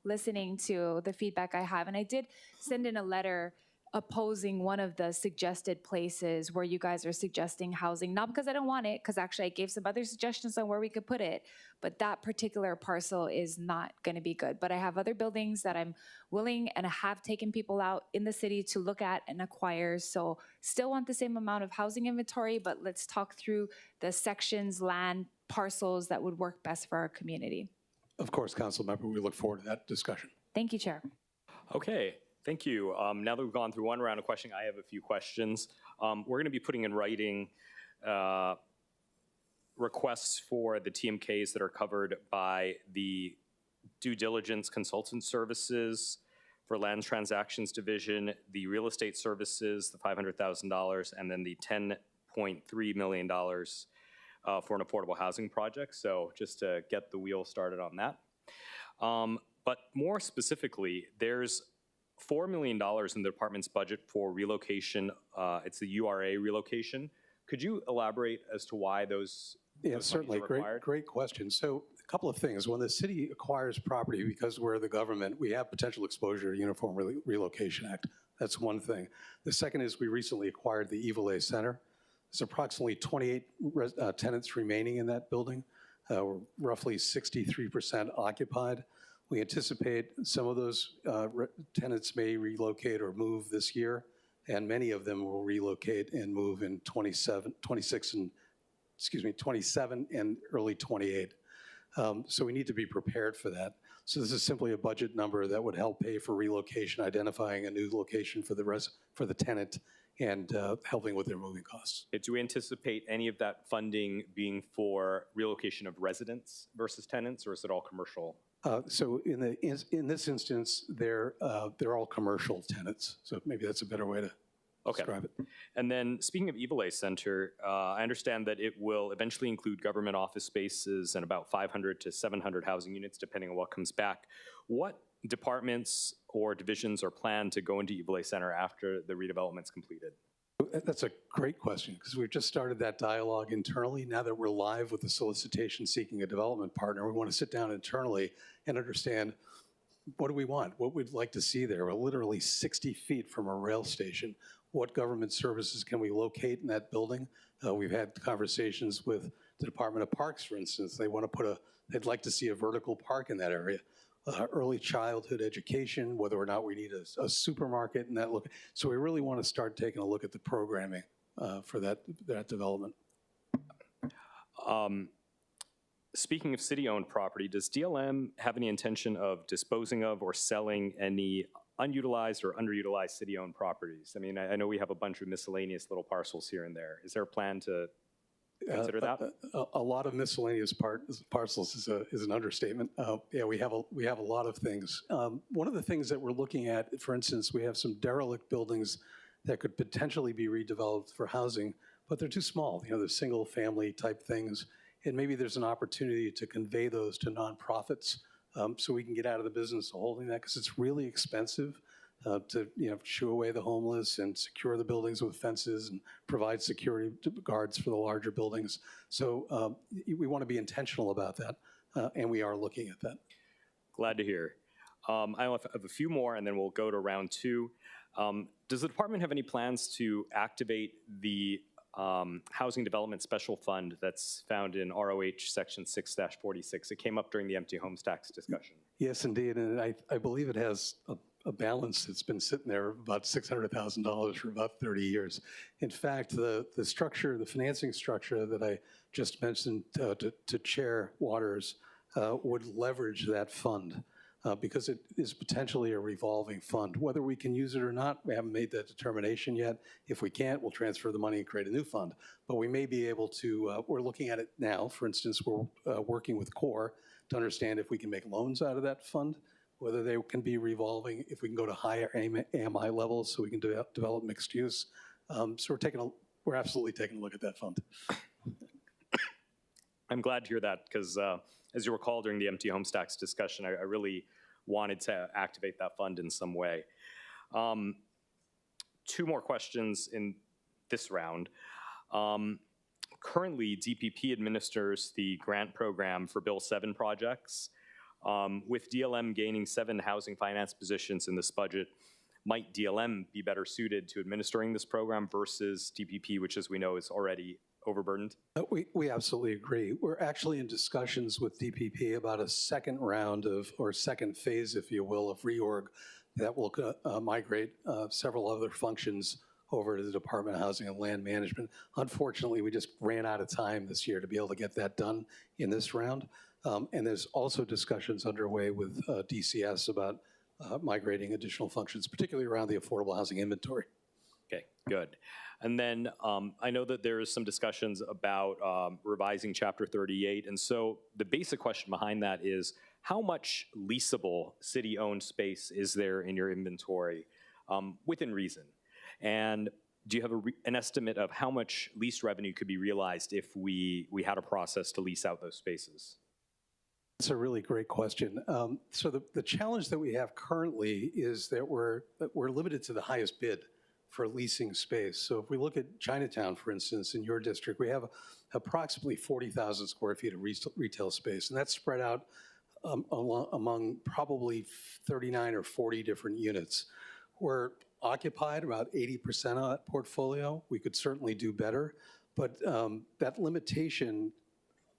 listening to the feedback I have. And I did send in a letter opposing one of the suggested places where you guys are suggesting housing, not because I don't want it, because actually I gave some other suggestions on where we could put it, but that particular parcel is not going to be good. But I have other buildings that I'm willing and have taken people out in the city to look at and acquire. So still want the same amount of housing inventory, but let's talk through the sections, land, parcels that would work best for our community. Of course, Council Member, we look forward to that discussion. Thank you, Chair. Okay, thank you. Now that we've gone through one round of questioning, I have a few questions. We're going to be putting in writing requests for the TMKs that are covered by the due diligence consultant services for land transactions division, the real estate services, the $500,000, and then the $10.3 million for an affordable housing project. So just to get the wheel started on that. But more specifically, there's $4 million in the department's budget for relocation. It's the URA relocation. Could you elaborate as to why those certainly. Great question. So a couple of things. When the city acquires property, because we're the government, we have potential exposure to Uniform Relocation Act. That's one thing. The second is we recently acquired the Evil Center. There's approximately 28 tenants remaining in that building. We're roughly 63% occupied. We anticipate some of those tenants may relocate or move this year, and many of them will relocate and move in 27 and early 28. So we need to be prepared for that. So this is simply a budget number that would help pay for relocation, identifying a new location for the tenant, and helping with their moving costs. Do we anticipate any of that funding being for relocation of residents versus tenants, or is it all commercial? So in this instance, they're all commercial tenants. So maybe that's a better way to describe it. And then speaking of Evilay Center, I understand that it will eventually include government office spaces and about 500 to 700 housing units, depending on what comes back. What departments or divisions are planned to go into Evilay Center after the redevelopment's completed? That's a great question, because we've just started that dialogue internally. Now that we're live with the solicitation seeking a development partner, we want to sit down internally and understand, what do we want? What we'd like to see there? We're literally 60 feet from a rail station. What government services can we locate in that building? We've had conversations with the Department of Parks, for instance. They'd like to see a vertical park in that area. Early childhood education, whether or not we need a supermarket in that look. So we really want to start taking a look at the programming for that development. Speaking of city-owned property, does DLM have any intention of disposing of or selling any unutilized or underutilized city-owned properties? I mean, I know we have a bunch of miscellaneous little parcels here and there. Is there a plan to consider that? A lot of miscellaneous parcels is an understatement. Yeah, we have a lot of things. One of the things that we're looking at, for instance, we have some derelict buildings that could potentially be redeveloped for housing, but they're too small. You know, they're single-family type things, and maybe there's an opportunity to convey those to nonprofits, so we can get out of the business of holding that, because it's really expensive to shoo away the homeless and secure the buildings with fences and provide security guards for the larger buildings. So we want to be intentional about that, and we are looking at that. Glad to hear. I have a few more, and then we'll go to round two. Does the department have any plans to activate the Housing Development Special Fund that's found in ROH Section 6-46? It came up during the empty homes tax discussion. Yes, indeed, and I believe it has a balance that's been sitting there about $600,000 for about 30 years. In fact, the financing structure that I just mentioned to Chair Waters would leverage that fund because it is potentially a revolving fund. Whether we can use it or not, we haven't made that determination yet. If we can't, we'll transfer the money and create a new fund. But we may be able to, we're looking at it now. For instance, we're working with CORE to understand if we can make loans out of that fund, whether they can be revolving, if we can go to higher AMI levels so we can develop mixed use. So we're absolutely taking a look at that fund. I'm glad to hear that, because as you recall during the empty homes tax discussion, I really wanted to activate that fund in some way. Two more questions in this round. Currently, DPP administers the grant program for Bill 7 projects. With DLM gaining 7 housing finance positions in this budget, might DLM be better suited to administering this program versus DPP, which, as we know, is already overburdened? We absolutely agree. We're actually in discussions with DPP about a second round or second phase, if you will, of reorg that will migrate several other functions over to the Department of Housing and Land Management. Unfortunately, we just ran out of time this year to be able to get that done in this round. And there's also discussions underway with DCS about migrating additional functions, particularly around the affordable housing inventory. Okay, good. And then I know that there is some discussions about revising Chapter 38. And so the basic question behind that is, how much leasable city-owned space is there in your inventory within reason? And do you have an estimate of how much lease revenue could be realized if we had a process to lease out those spaces? That's a really great question. So the challenge that we have currently is that we're limited to the highest bid for leasing space. So if we look at Chinatown, for instance, in your district, we have approximately 40,000 square feet of retail space, and that's spread out among probably 39 or 40 different units. We're occupied about 80% of that portfolio. We could certainly do better, but that limitation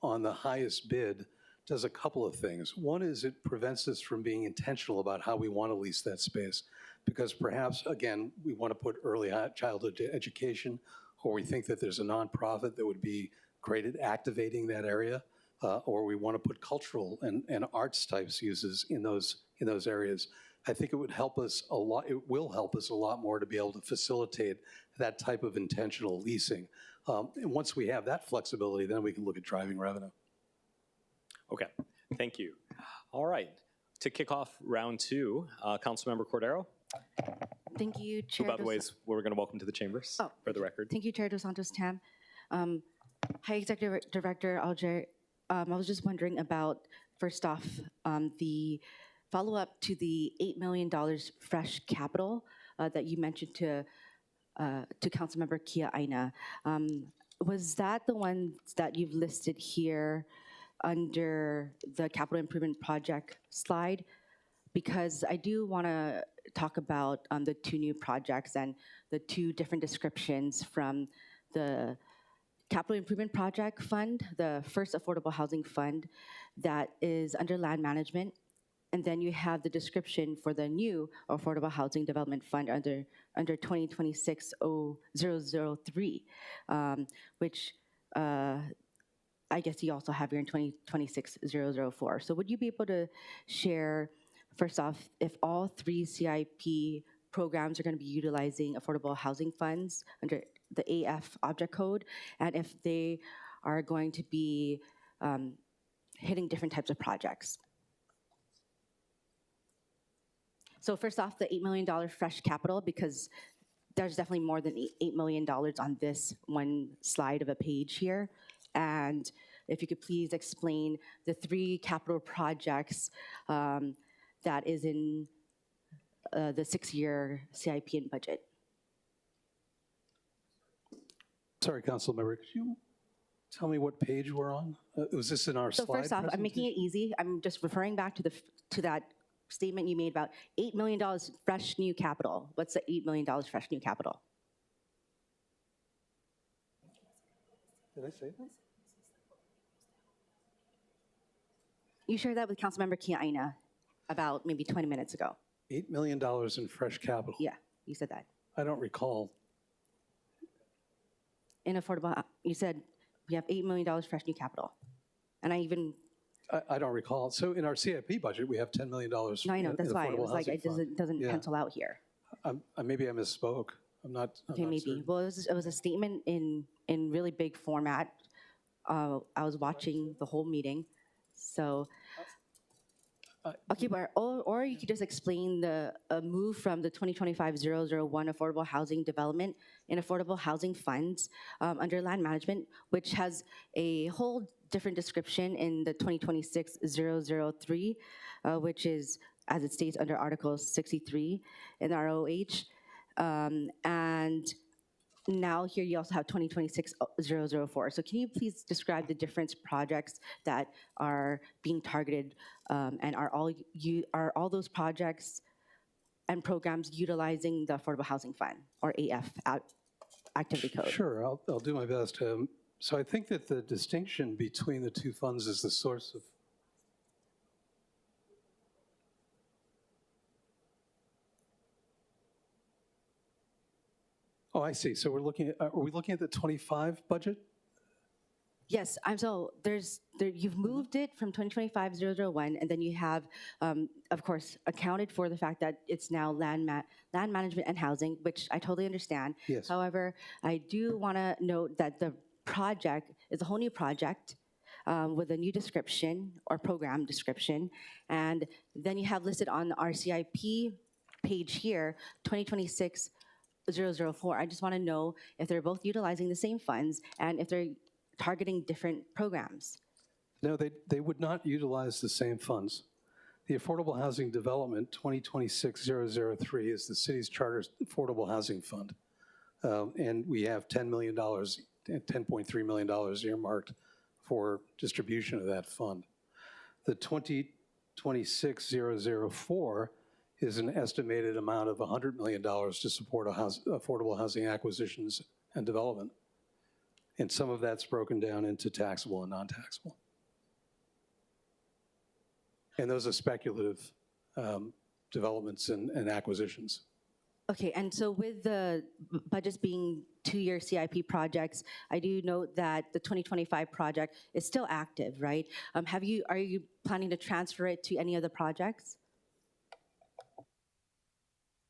on the highest bid does a couple of things. One is it prevents us from being intentional about how we want to lease that space, because perhaps, again, we want to put early childhood education, or we think that there's a nonprofit that would be great at activating that area, or we want to put cultural and arts types uses in those areas. I think it would help us a lot. It will help us a lot more to be able to facilitate that type of intentional leasing. And once we have that flexibility, then we can look at driving revenue. Okay, thank you. All right, to kick off round two, Councilmember Cordero, Thank you, who, Chair. by the way, is we're going to welcome to the chambers, Oh, for the record. Thank you, Chair Dos Santos Tam. Hi, Executive Director Alger. I was just wondering about, first off, the follow-up to the $8 million fresh capital that you mentioned to Councilmember Kia Aina. Was that the one that you've listed here under the capital improvement project slide? Because I do want to talk about the two new projects and the two different descriptions from the Capital Improvement Project Fund, the first affordable housing fund that is under land management. And then you have the description for the new Affordable Housing Development Fund under 2026-003, which I guess you also have here in 2026-004. So would you be able to share, first off, if all three CIP programs are going to be utilizing affordable housing funds under the AF object code, and if they are going to be hitting different types of projects? So first off, the $8 million fresh capital, because there's definitely more than $8 million on this one slide of a page here. And if you could please explain the three capital projects that is in the 6-year CIP and budget. Sorry, Council Member, could you tell me what page we're on? Was this in our So slide first off, I'm making it easy. I'm just referring back to that statement you made about $8 million fresh new capital. What's the $8 million fresh new capital? Did I say that? You shared that with Councilmember Kia Aina about maybe 20 minutes ago. $8 million in fresh capital. Yeah, you said that. I don't recall. In affordable, you said we have $8 million fresh new capital. And I even, I don't recall. So in our CIP budget, we have $10 million. no, I know, in that's why. It affordable was like, housing it fund. doesn't Yeah. pencil out here. Maybe I misspoke. I'm not Okay, maybe. certain. Well, it was a statement in really big format. I was watching the whole meeting, so. Okay, but, or you could just explain the move from the 2025-001 Affordable Housing Development and Affordable Housing Funds under land management, which has a whole different description in the 2026-003, which is, as it states, under Article 63 in ROH. And now here you also have 2026-004. So can you please describe the different projects that are being targeted, and are all those projects and programs utilizing the Affordable Housing Fund or AF activity code? Sure, I'll do my best. So I think that the distinction between the two funds is the source of. Oh, I see. So are we looking at the 25 budget? Yes, you've moved it from 2025-001, and then you have, of course, accounted for the fact that it's now land management and housing, which I totally understand. Yes. However, I do want to note that the project is a whole new project with a new description or program description, and then you have listed on our CIP page here, 2026-004. I just want to know if they're both utilizing the same funds and if they're targeting different programs. No, they would not utilize the same funds. The Affordable Housing Development 2026-003 is the city's charter affordable housing fund. And we have $10 million, $10.3 million earmarked for distribution of that fund. The 2026-004 is an estimated amount of $100 million to support affordable housing acquisitions and development. and some of that's broken down into taxable and non-taxable. And those are speculative developments and acquisitions. Okay, and so with the budgets being 2-year CIP projects, I do note that the 2025 project is still active, right? Are you planning to transfer it to any other projects?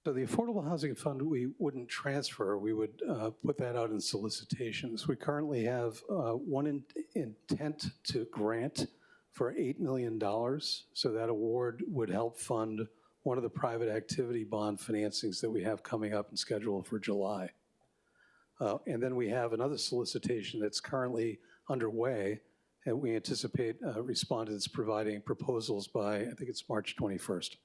So the Affordable Housing Fund, we wouldn't transfer. We would put that out in solicitations. We currently have one intent to grant for $8 million. So that award would help fund one of the private activity bond financings that we have coming up and scheduled for July. And then we have another solicitation that's currently underway, and we anticipate respondents providing proposals by, I think it's March 21st.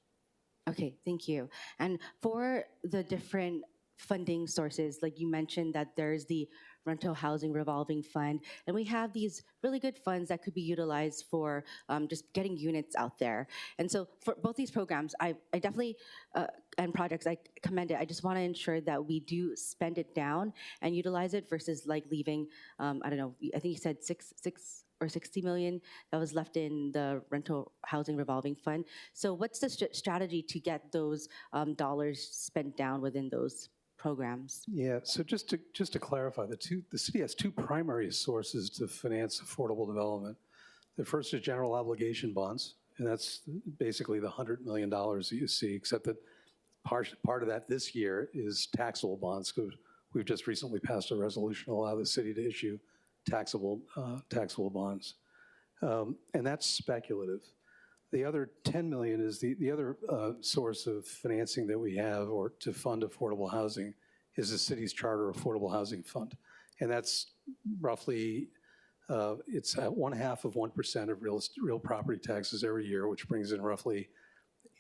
Okay, thank you. And for the different funding sources, like you mentioned that there's the rental housing revolving fund, and we have these really good funds that could be utilized for just getting units out there. And so for both these programs, I definitely, and projects, I commend it. I just want to ensure that we do spend it down and utilize it versus like leaving, I don't know, I think you said six or 60 million that was left in the rental housing revolving fund. So what's the strategy to get those dollars spent down within those programs? Yeah, so just to clarify, the city has two primary sources to finance affordable development. The first is general obligation bonds, and that's basically the $100 million that you see, except that part of that this year is taxable bonds, because we've just recently passed a resolution to allow the city to issue taxable bonds. And that's speculative. The other 10 million is the other source of financing that we have, or to fund affordable housing, is the city's charter affordable housing fund. And that's roughly, it's at 1/2 of 1% of real property taxes every year, which brings in roughly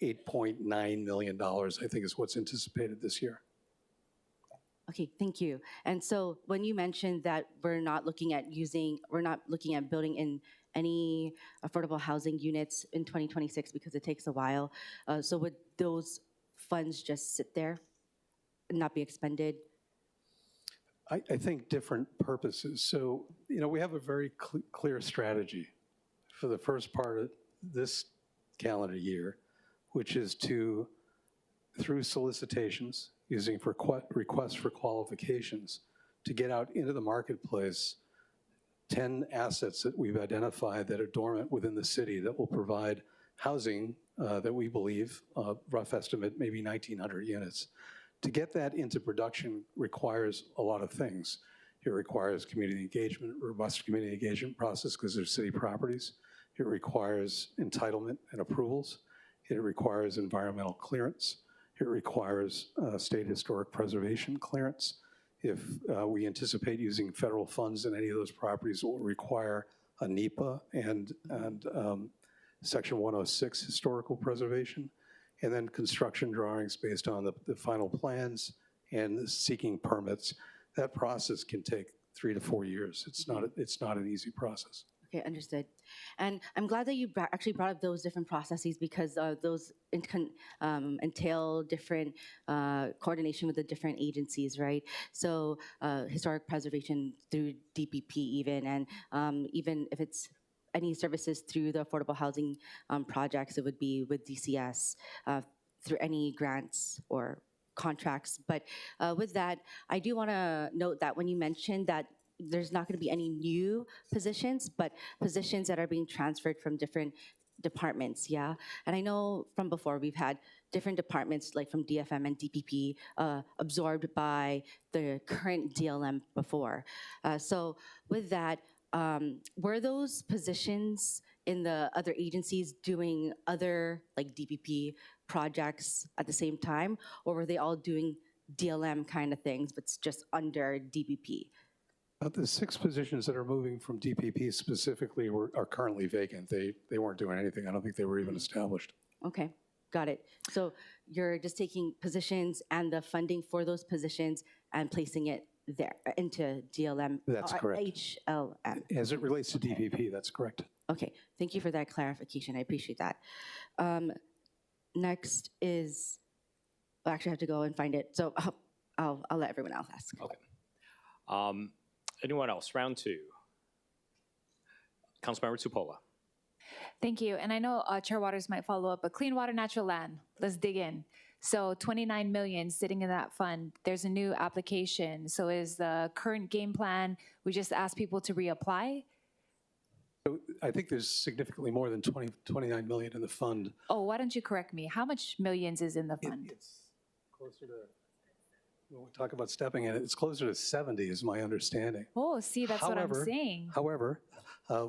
$8.9 million, I think is what's anticipated this year. Okay, thank you. And so when you mentioned that we're not looking at building in any affordable housing units in 2026 because it takes a while, so would those funds just sit there and not be expended? I think different purposes. So, we have a very clear strategy for the first part of this calendar year, which is to, through solicitations, using for requests for qualifications, to get out into the marketplace 10 assets that we've identified that are dormant within the city that will provide housing that we believe, rough estimate, maybe 1,900 units. To get that into production requires a lot of things. It requires community engagement, robust community engagement process, because they're city properties. It requires entitlement and approvals. It requires environmental clearance. It requires state historic preservation clearance. If we anticipate using federal funds in any of those properties, it will require a NEPA and Section 106 historical preservation, and then construction drawings based on the final plans and seeking permits. That process can take 3 to 4 years. It's not an easy process. Okay, understood. And I'm glad that you actually brought up those different processes, because those entail different coordination with the different agencies, right? So historic preservation through DPP even, and even if it's any services through the affordable housing projects, it would be with DCS through any grants or contracts. But with that, I do want to note that when you mentioned that there's not going to be any new positions, but positions that are being transferred from different departments, yeah? And I know from before we've had different departments, like from DFM and DPP, absorbed by the current DLM before. So with that, were those positions in the other agencies doing other, like DPP projects at the same time, or were they all doing DLM kind of things, but it's just under DPP? The 6 positions that are moving from DPP specifically are currently vacant. They weren't doing anything. I don't think they were even established. Okay, got it. So you're just taking positions and the funding for those positions and placing it there into DLM? That's correct. HLM. As it relates to DPP, that's correct. Okay, thank you for that clarification. I appreciate that. Next is, well, actually I have to go and find it. So I'll let everyone else ask. Okay. Anyone else? Round two. Councilmember Tupola. Thank you. And I know Chair Waters might follow up, but clean water, natural land, let's dig in. So 29 million sitting in that fund. There's a new application. So is the current game plan, we just ask people to reapply? So I think there's significantly more than 29 million in the fund. Oh, why don't you correct me? How much millions is in the fund? It's closer to, when we talk about stepping in it, it's closer to 70 is my understanding. Oh, see, that's what I'm saying. However,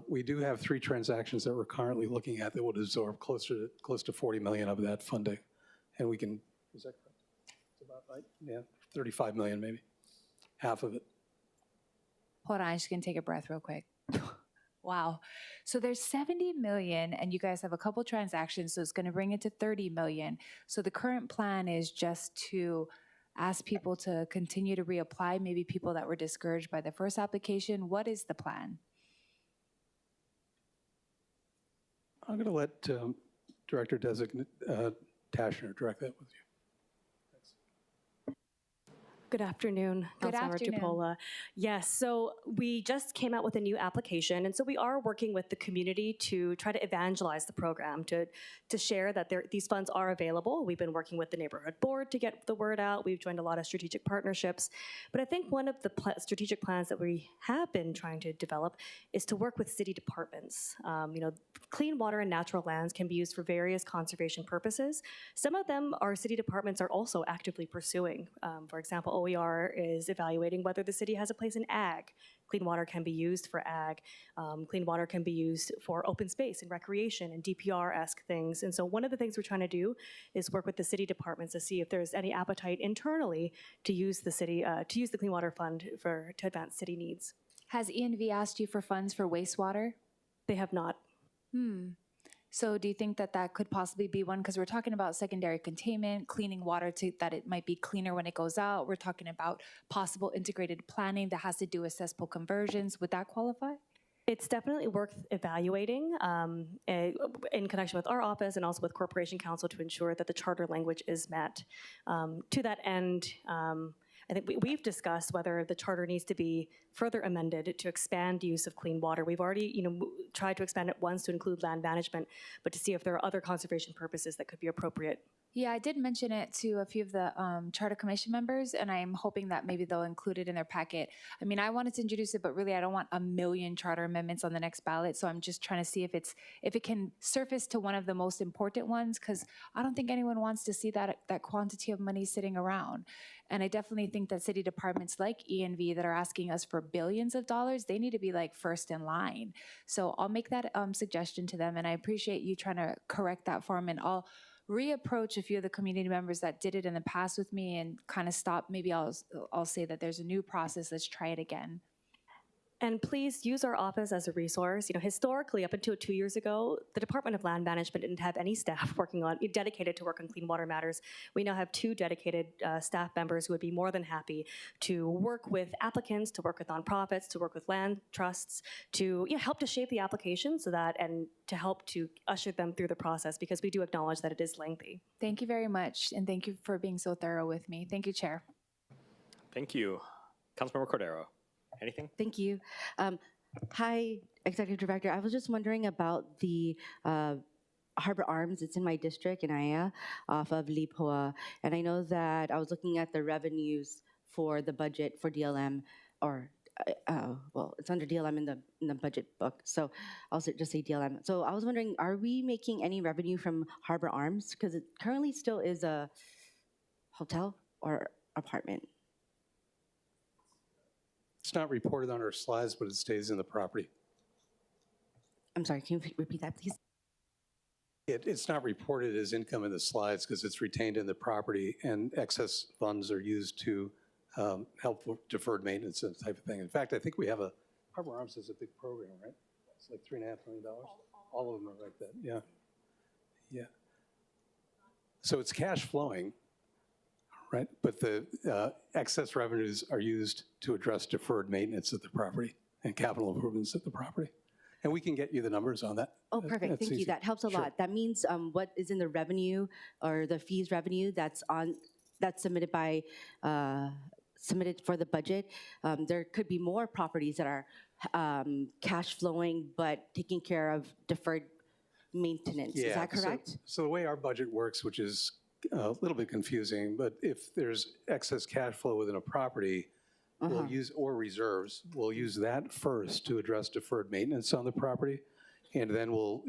we do have 3 transactions that we're currently looking at that would absorb close to 40 million of that funding. And we can, is that correct? It's about right? Yeah, 35 million maybe, half of it. Hold on, I just gonna take a breath real quick. Wow. So there's 70 million and you guys have a couple transactions, so it's gonna bring it to 30 million. So the current plan is just to ask people to continue to reapply, maybe people that were discouraged by the first application. What is the plan? I'm going to let Director-designate Tashner direct that with you. Good afternoon, Good Councilmember afternoon. Tupola. Yes, so we just came out with a new application, and so we are working with the community to try to evangelize the program, to share that these funds are available. We've been working with the neighborhood board to get the word out. We've joined a lot of strategic partnerships, but I think one of the strategic plans that we have been trying to develop is to work with city departments. Clean water and natural lands can be used for various conservation purposes. Some of them our city departments are also actively pursuing. For example, OER is evaluating whether the city has a place in ag. Clean water can be used for ag. Clean water can be used for open space and recreation and DPR-esque things. And so one of the things we're trying to do is work with the city departments to see if there's any appetite internally to use the city, to use the Clean Water Fund to advance city needs. Has ENV asked you for funds for wastewater? They have not. So do you think that that could possibly be one? Because we're talking about secondary containment, cleaning water that it might be cleaner when it goes out. We're talking about possible integrated planning that has to do with cesspool conversions. Would that qualify? It's definitely worth evaluating in connection with our office and also with Corporation Council to ensure that the charter language is met. To that end, I think we've discussed whether the charter needs to be further amended to expand use of clean water. We've already, tried to expand it once to include land management, but to see if there are other conservation purposes that could be appropriate. Yeah, I did mention it to a few of the Charter Commission members, and I'm hoping that maybe they'll include it in their packet. I mean, I wanted to introduce it, but really I don't want a million charter amendments on the next ballot, so I'm just trying to see if it can surface to one of the most important ones, because I don't think anyone wants to see that quantity of money sitting around. And I definitely think that city departments like ENV that are asking us for billions of dollars, they need to be like first in line. So I'll make that suggestion to them, and I appreciate you trying to correct that for them, and I'll reapproach a few of the community members that did it in the past with me and kind of stop. Maybe I'll say that there's a new process, let's try it again. And please use our office as a resource. Historically, up until 2 years ago, the Department of Land Management didn't have any staff dedicated to work on clean water matters. We now have 2 dedicated staff members who would be more than happy to work with applicants, to work with nonprofits, to work with land trusts, to help to shape the application and to help to usher them through the process, because we do acknowledge that it is lengthy. Thank you very much, and thank you for being so thorough with me. Thank you, Chair. Thank you. Councilmember Cordero. Anything? Thank you. Hi, Executive Director. I was just wondering about the Harbor Arms. It's in my district in Aya off of Lipoa. And I know that I was looking at the revenues for the budget for DLM, or it's under DLM in the budget book. So I'll just say DLM. So I was wondering, are we making any revenue from Harbor Arms? Because it currently still is a hotel or apartment. It's not reported on our slides, but it stays in the property. I'm sorry, can you repeat that, please? It's not reported as income in the slides because it's retained in the property, and excess funds are used to help with deferred maintenance and type of thing. In fact, I think we have Harbor Arms is a big program, right? It's like $3.5 million. All of them are like that, yeah. Yeah. So it's cash flowing, right? But the excess revenues are used to address deferred maintenance of the property and capital improvements of the property. And we can get you the numbers on that. Oh, perfect. That's Thank you. easy. That helps a Sure. lot. That means what is in the revenue or the fees revenue that's submitted by submitted for the budget, there could be more properties that are cash flowing but taking care of deferred maintenance. Is Yeah, that correct? So the way our budget works, which is a little bit confusing, but if there's excess cash flow within a property, we'll use, or reserves, we'll use that first to address deferred maintenance on the property. And then we'll,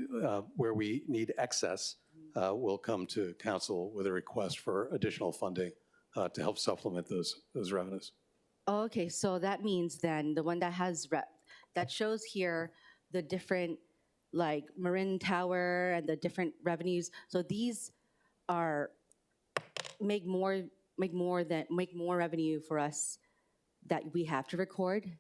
where we need excess, we'll come to council with a request for additional funding to help supplement those revenues. Oh, okay, so that means then the one that has, that shows here the different, like Marin Tower and the different revenues. So these are, make more revenue for us that we have to record?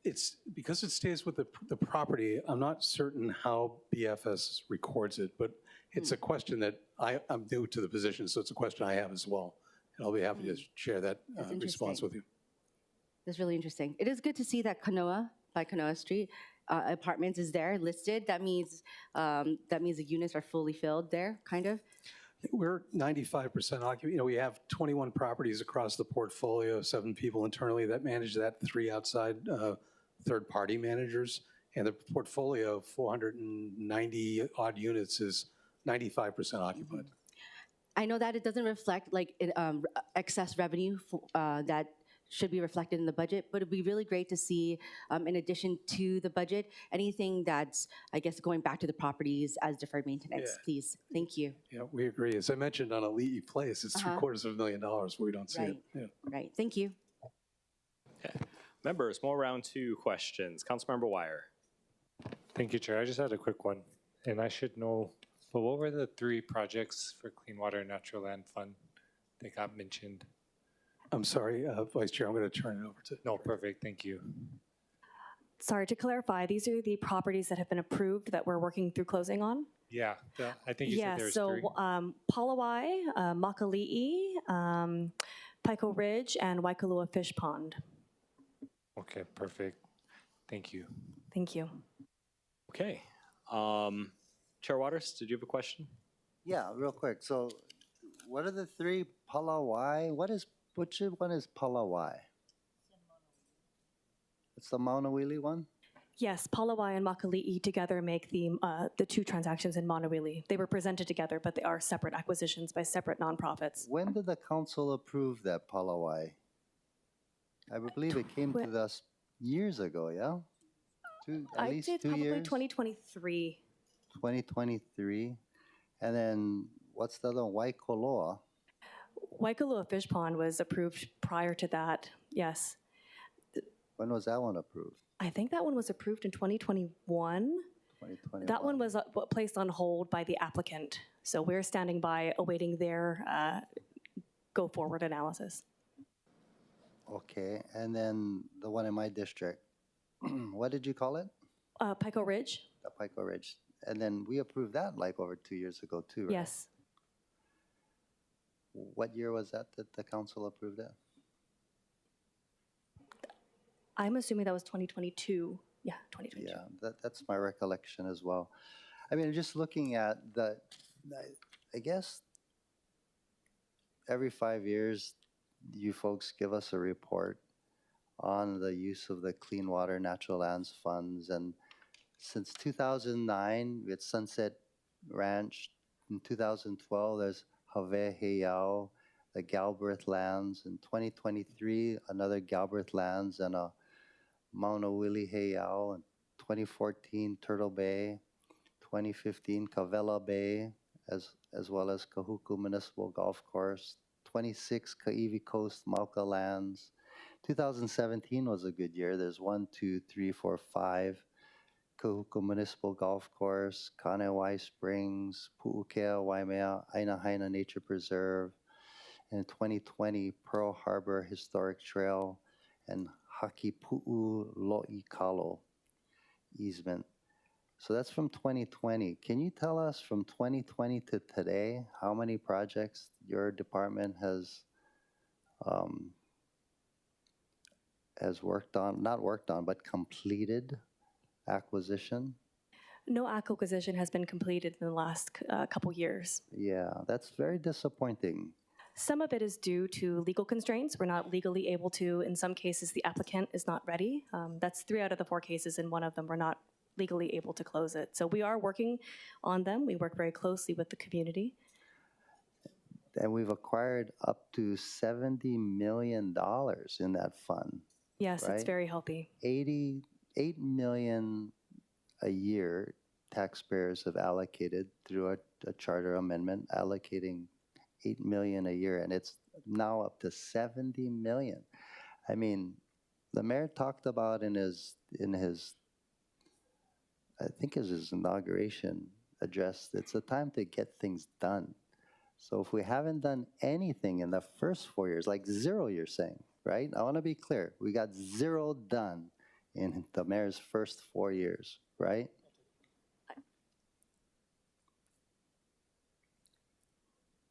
It's, because it stays with the property, I'm not certain how BFS records it, but it's a question that I'm new to the position, so it's a question I have as well. And I'll be happy to share that response with you. That's really interesting. It is good to see that Kanoa, by Kanoa Street, apartments is there listed. That means the units are fully filled there, kind of? We're 95% occupied. You know, we have 21 properties across the portfolio, 7 people internally that manage that, 3 outside third-party managers. And the portfolio of 490 odd units is 95% occupied. I know that it doesn't reflect like excess revenue that should be reflected in the budget, but it'd be really great to see, in addition to the budget, anything that's, I guess, going back to the properties as deferred maintenance, please. Thank you. Yeah, we agree. As I mentioned on Ali'i Place, it's $750,000, but we don't see it. Yeah. Right, thank you. Okay. Members, more round 2 questions. Councilmember Wire. Thank you, Chair. I just had a quick one, and I should know, but what were the 3 projects for Clean Water and Natural Land Fund that got mentioned? I'm sorry, Vice Chair, I'm going to turn it over to. No, perfect, thank you. Sorry, to clarify, these are the properties that have been approved that we're working through closing on? Yeah, I think you said there was 3. Palawai, Makali'i, Pico Ridge, and Waikalua Fish Pond. Okay, perfect. Thank you. Thank you. Okay. Chair Waters, did you have a question? Yeah, real quick. So what are the 3 Palawai? Which one is Palawai? It's the Maunawili one? Yes, Palawai and Makali'i together make the 2 transactions in Monowili. They were presented together, but they are separate acquisitions by separate nonprofits. When did the council approve that Palawai? I believe it came to us years ago, yeah? At least 2 years? Probably 2023. 2023. And then what's the other one? Waikoloa. Waikalua Fish Pond was approved prior to that, yes. When was that one approved? I think that one was approved in 2021. 2021. That one was placed on hold by the applicant. So we're standing by awaiting their go-forward analysis. Okay, and then the one in my district, what did you call it? Pico Ridge? The Pico Ridge. And then we approved that like over 2 years ago too, right? Yes. What year was that the council approved that? I'm assuming that was 2022. Yeah, 2022. Yeah, that's my recollection as well. I mean, just looking at I guess every 5 years, you folks give us a report on the use of the Clean Water Natural Lands funds. And since 2009, we had Sunset Ranch. In 2012, there's Hawaii Heiau, the Galbraith lands. In 2023, another Galbraith lands and a Maunawili Heiau. In 2014, Turtle Bay. 2015, Kawela Bay, as well as Kahuku Municipal Golf Course. 26, Kaiwi Coast Mauka lands. 2017 was a good year. There's 1, 2, 3, 4, 5. Kahuku Municipal Golf Course, Kanewai Springs, Pu'ukea, Waimea, Aina Haina Nature Preserve, and 2020, Pearl Harbor Historic Trail, and Hakipu'u Lo'ikalo easement. So that's from 2020. Can you tell us from 2020 to today how many projects your department has worked on, not worked on, but completed acquisition? No acquisition has been completed in the last couple years. Yeah, that's very disappointing. Some of it is due to legal constraints. We're not legally able to, in some cases, the applicant is not ready. That's 3 out of the 4 cases, and one of them we're not legally able to close it. So we are working on them. We work very closely with the community. And we've acquired up to $70 million in that fund. Yes, it's Right. very healthy. 88 million a year taxpayers have allocated through a charter amendment, allocating 8 million a year, and it's now up to 70 million. I mean, the mayor talked about in his I think it was his inauguration address, it's a time to get things done. So if we haven't done anything in the first 4 years, like 0, you're saying, right? I want to be clear. We got 0 done in the mayor's first 4 years, right?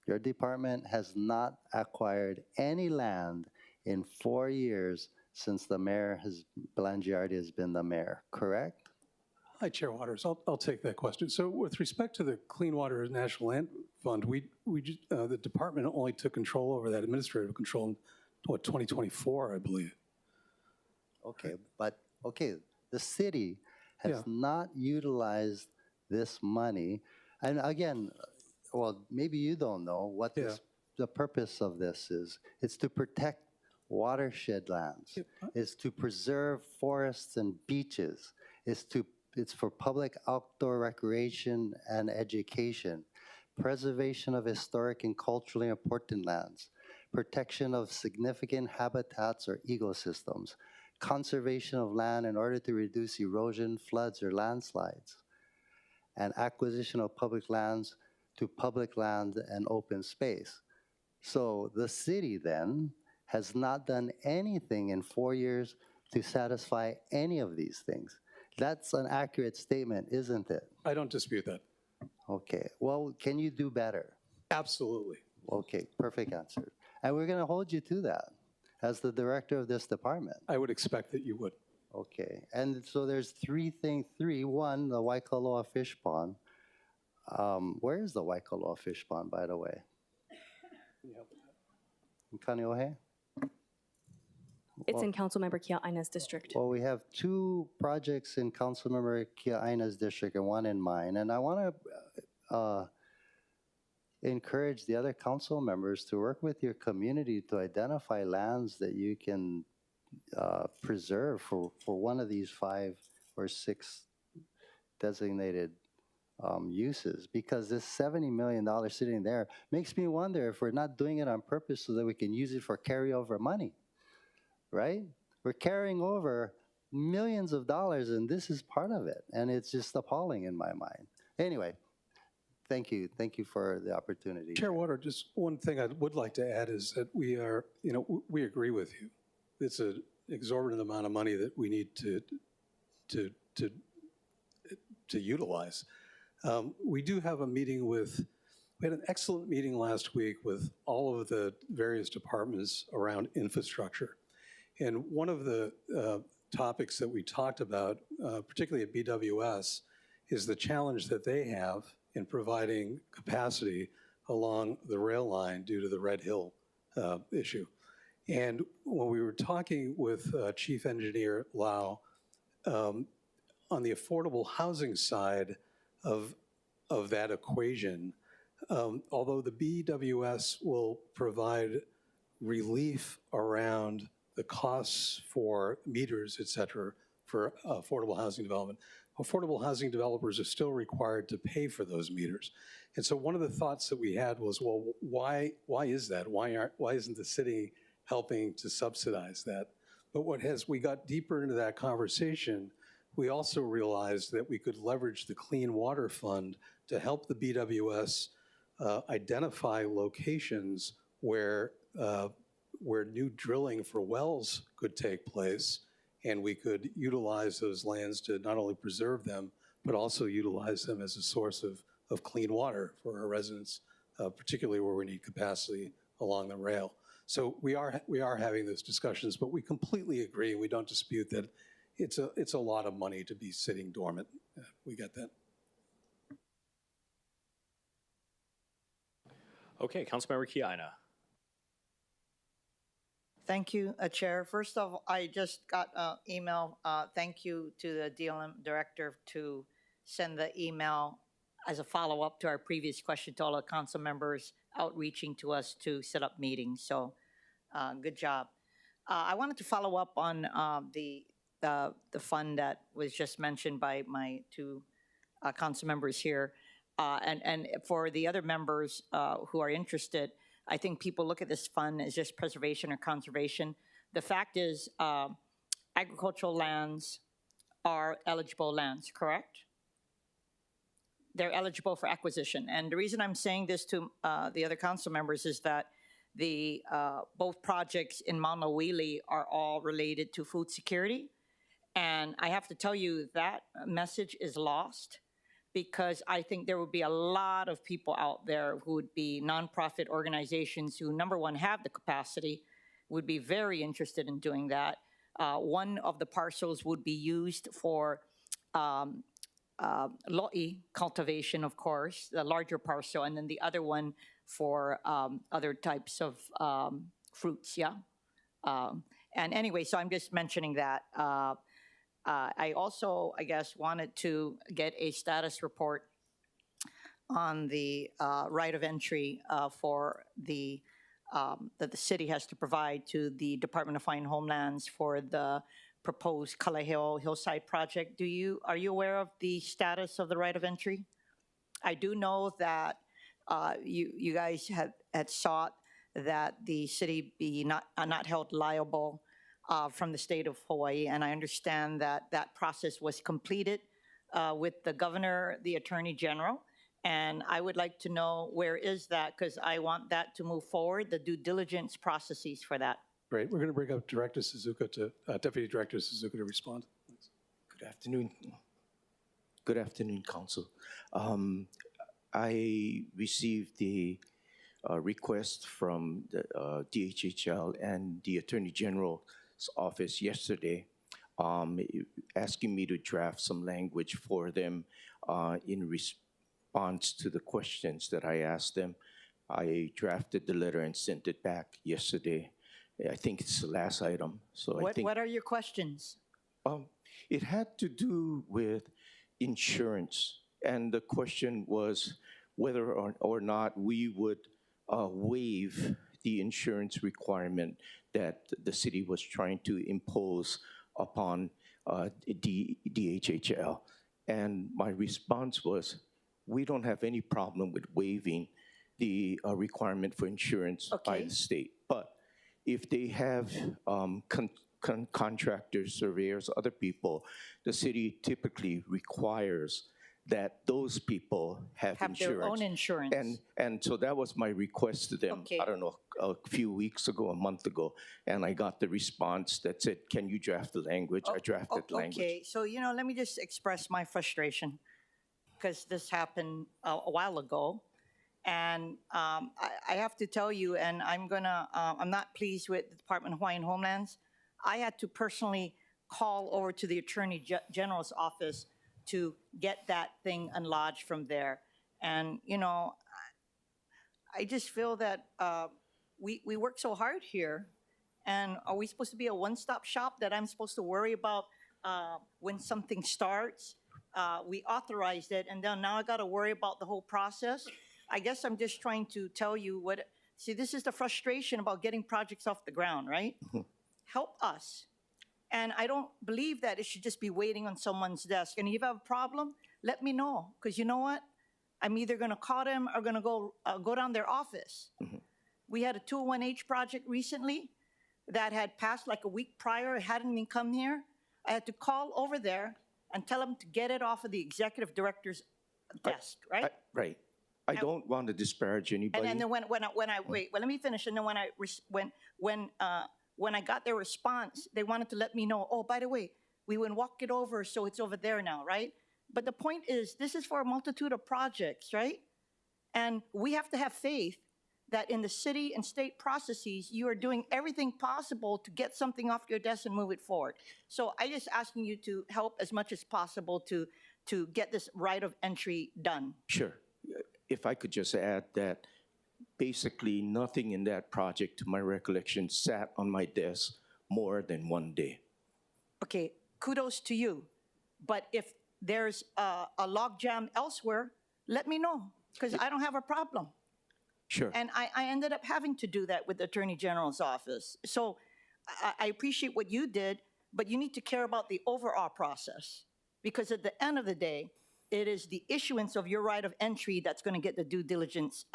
Your department has not acquired any land in 4 years since the mayor Belangiardi has been the mayor, correct? Hi, Chair Waters. I'll take that question. So with respect to the Clean Water National Land Fund, the department only took control over that, administrative control, in, 2024, I believe. Okay, but, the city has not utilized this money. And again, well, maybe you don't know what the purpose of this is. It's to protect watershed lands. It's to preserve forests and beaches. It's for public outdoor recreation and education, preservation of historic and culturally important lands, protection of significant habitats or ecosystems, conservation of land in order to reduce erosion, floods, or landslides, and acquisition of public lands to public land and open space. So the city then has not done anything in 4 years to satisfy any of these things. That's an accurate statement, isn't it? I don't dispute that. Okay, well, can you do better? Absolutely. Okay, perfect answer. And we're gonna hold you to that as the director of this department. I would expect that you would. Okay, and so there's 3 things. 1, the Waikoloa Fish Pond. Where is the Waikoloa Fish Pond, by the way? In Kaneohe? It's in Councilmember Kia'aina's district. Well, we have 2 projects in Councilmember Kia'aina's district and 1 in mine. And I want to encourage the other council members to work with your community to identify lands that you can preserve for one of these 5 or 6 designated uses. Because this $70 million sitting there makes me wonder if we're not doing it on purpose so that we can use it for carryover money. Right? We're carrying over millions of dollars, and this is part of it. And it's just appalling in my mind. Anyway, thank you. Thank you for the opportunity. Chair Water, just one thing I would like to add is that we agree with you. It's an exorbitant amount of money that we need to utilize. We do have a meeting we had an excellent meeting last week with all of the various departments around infrastructure. And one of the topics that we talked about, particularly at BWS, is the challenge that they have in providing capacity along the rail line due to the Red Hill issue. And when we were talking with Chief Engineer Lau, on the affordable housing side of that equation, although the BWS will provide relief around the costs for meters, et cetera, for affordable housing development, affordable housing developers are still required to pay for those meters. And so one of the thoughts that we had was, well, why is that? Why isn't the city helping to subsidize that? But we got deeper into that conversation, we also realized that we could leverage the Clean Water Fund to help the BWS identify locations where new drilling for wells could take place, and we could utilize those lands to not only preserve them, but also utilize them as a source of clean water for our residents, particularly where we need capacity along the rail. So we are having those discussions, but we completely agree, we don't dispute that it's a lot of money to be sitting dormant. We get that. Okay, Councilmember Kia'aina. Thank you, Chair. First of all, I just got an email. Thank you to the DLM Director to send the email as a follow-up to our previous question to all the council members outreaching to us to set up meetings. So good job. I wanted to follow up on the fund that was just mentioned by my two council members here. And for the other members who are interested, I think people look at this fund as just preservation or conservation. The fact is, agricultural lands are eligible lands, correct? They're eligible for acquisition. And the reason I'm saying this to the other council members is that the both projects in Honolulu are all related to food security. And I have to tell you that message is lost, because I think there would be a lot of people out there who would be nonprofit organizations who, number one, have the capacity, would be very interested in doing that. One of the parcels would be used for lo'i cultivation, of course, the larger parcel, and then the other one for other types of fruits, yeah? And anyway, so I'm just mentioning that. I also, I guess, wanted to get a status report on the right of entry for that the city has to provide to the Department of Fine Homelands for the proposed Kalaheo Hillside project. Are you aware of the status of the right of entry? I do know that you guys had sought that the city be not held liable from the state of Hawaii, and I understand that that process was completed with the governor, the attorney general, and I would like to know where is that, because I want that to move forward, the due diligence processes for that. Great. We're going to bring up Director Suzuka to, Deputy Director Suzuka to respond. Thanks. Good afternoon. Good afternoon, Council. I received the request from the DHHL and the Attorney General's office yesterday, asking me to draft some language for them in response to the questions that I asked them. I drafted the letter and sent it back yesterday. I think it's the last item. So I think, what are your questions? it had to do with insurance, and the question was whether or not we would waive the insurance requirement that the city was trying to impose upon DHHL. And my response was, we don't have any problem with waiving the requirement for insurance by the state. But if they have contractors, surveyors, other people, the city typically requires that those people have insurance. Their own insurance. And so that was my request to them, I don't know, a few weeks ago, a month ago, and I got the response that said, can you draft the language? I drafted language. Okay, so let me just express my frustration, because this happened a while ago. And I have to tell you, and I'm not pleased with the Department of Hawaiian Homelands. I had to personally call over to the Attorney General's office to get that thing unlodged from there. And, I just feel that we work so hard here, and are we supposed to be a one-stop shop that I'm supposed to worry about when something starts? We authorized it, and then now I gotta worry about the whole process? I guess I'm just trying to tell you see, this is the frustration about getting projects off the ground, right? Help us. And I don't believe that it should just be waiting on someone's desk. And if you have a problem, let me know. Because you know what? I'm either going to call them or going to go down their office. We had a 201H project recently that had passed like a week prior. It hadn't even come here. I had to call over there and tell them to get it off of the executive director's desk, right? Right. I don't want to disparage anybody. And then when I wait, well, let me finish. And then when I got their response, they wanted to let me know, oh, by the way, we went walk it over, so it's over there now, right? But the point is, this is for a multitude of projects, right? And we have to have faith that in the city and state processes, you are doing everything possible to get something off your desk and move it forward. So I just asking you to help as much as possible to get this right of entry done. Sure. If I could just add that basically nothing in that project, to my recollection, sat on my desk more than one day. Okay, kudos to you. But if there's a logjam elsewhere, let me know, because I don't have a problem. Sure. And I ended up having to do that with the Attorney General's office. So I appreciate what you did, but you need to care about the overall process. Because at the end of the day, it is the issuance of your right of entry that's going to get the due diligence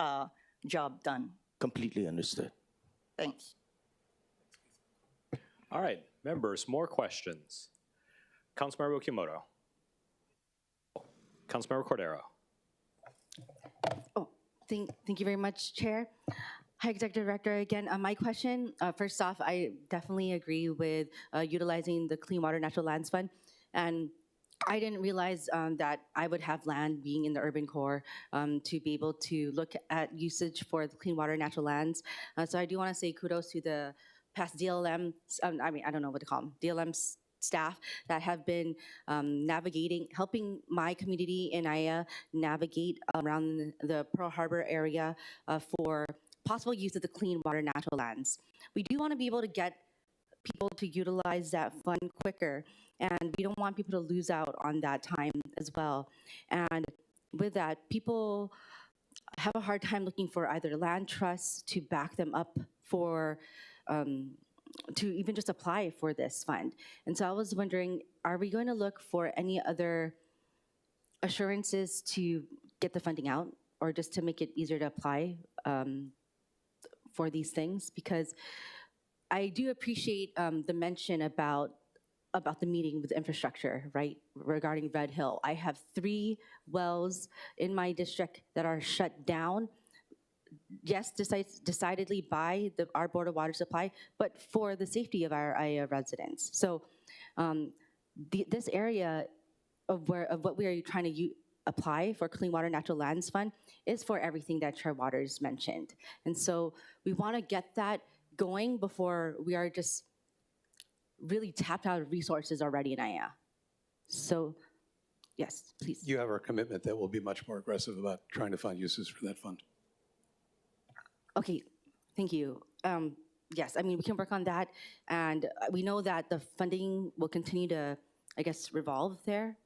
job done. Completely understood. Thanks. All right, members, more questions. Councilmember Okimoto. Councilmember Cordero. Oh, thank you very much, Chair. Hi, Executive Director. Again, my question, first off, I definitely agree with utilizing the Clean Water Natural Lands Fund. And I didn't realize that I would have land being in the urban core to be able to look at usage for the Clean Water Natural Lands. So I do want to say kudos to the past DLM, I don't know what to call them, DLM staff that have been navigating, helping my community in Aya navigate around the Pearl Harbor area for possible use of the Clean Water Natural Lands. We do want to be able to get people to utilize that fund quicker, and we don't want people to lose out on that time as well. And with that, people have a hard time looking for either land trusts to back them up for to even just apply for this fund. And so I was wondering, are we going to look for any other assurances to get the funding out, or just to make it easier to apply for these things? Because I do appreciate the mention about the meeting with infrastructure, right, regarding Red Hill. I have 3 wells in my district that are shut down. Yes, decidedly by our Board of Water Supply, but for the safety of our Aya residents. So this area of what we are trying to apply for Clean Water Natural Lands Fund is for everything that Chair Waters mentioned. And so we want to get that going before we are just really tapped out of resources already in Aya. So yes, please. You have our commitment that we'll be much more aggressive about trying to find uses for that fund. Okay, thank you. Yes, I mean, we can work on that. And we know that the funding will continue to, I guess, revolve there.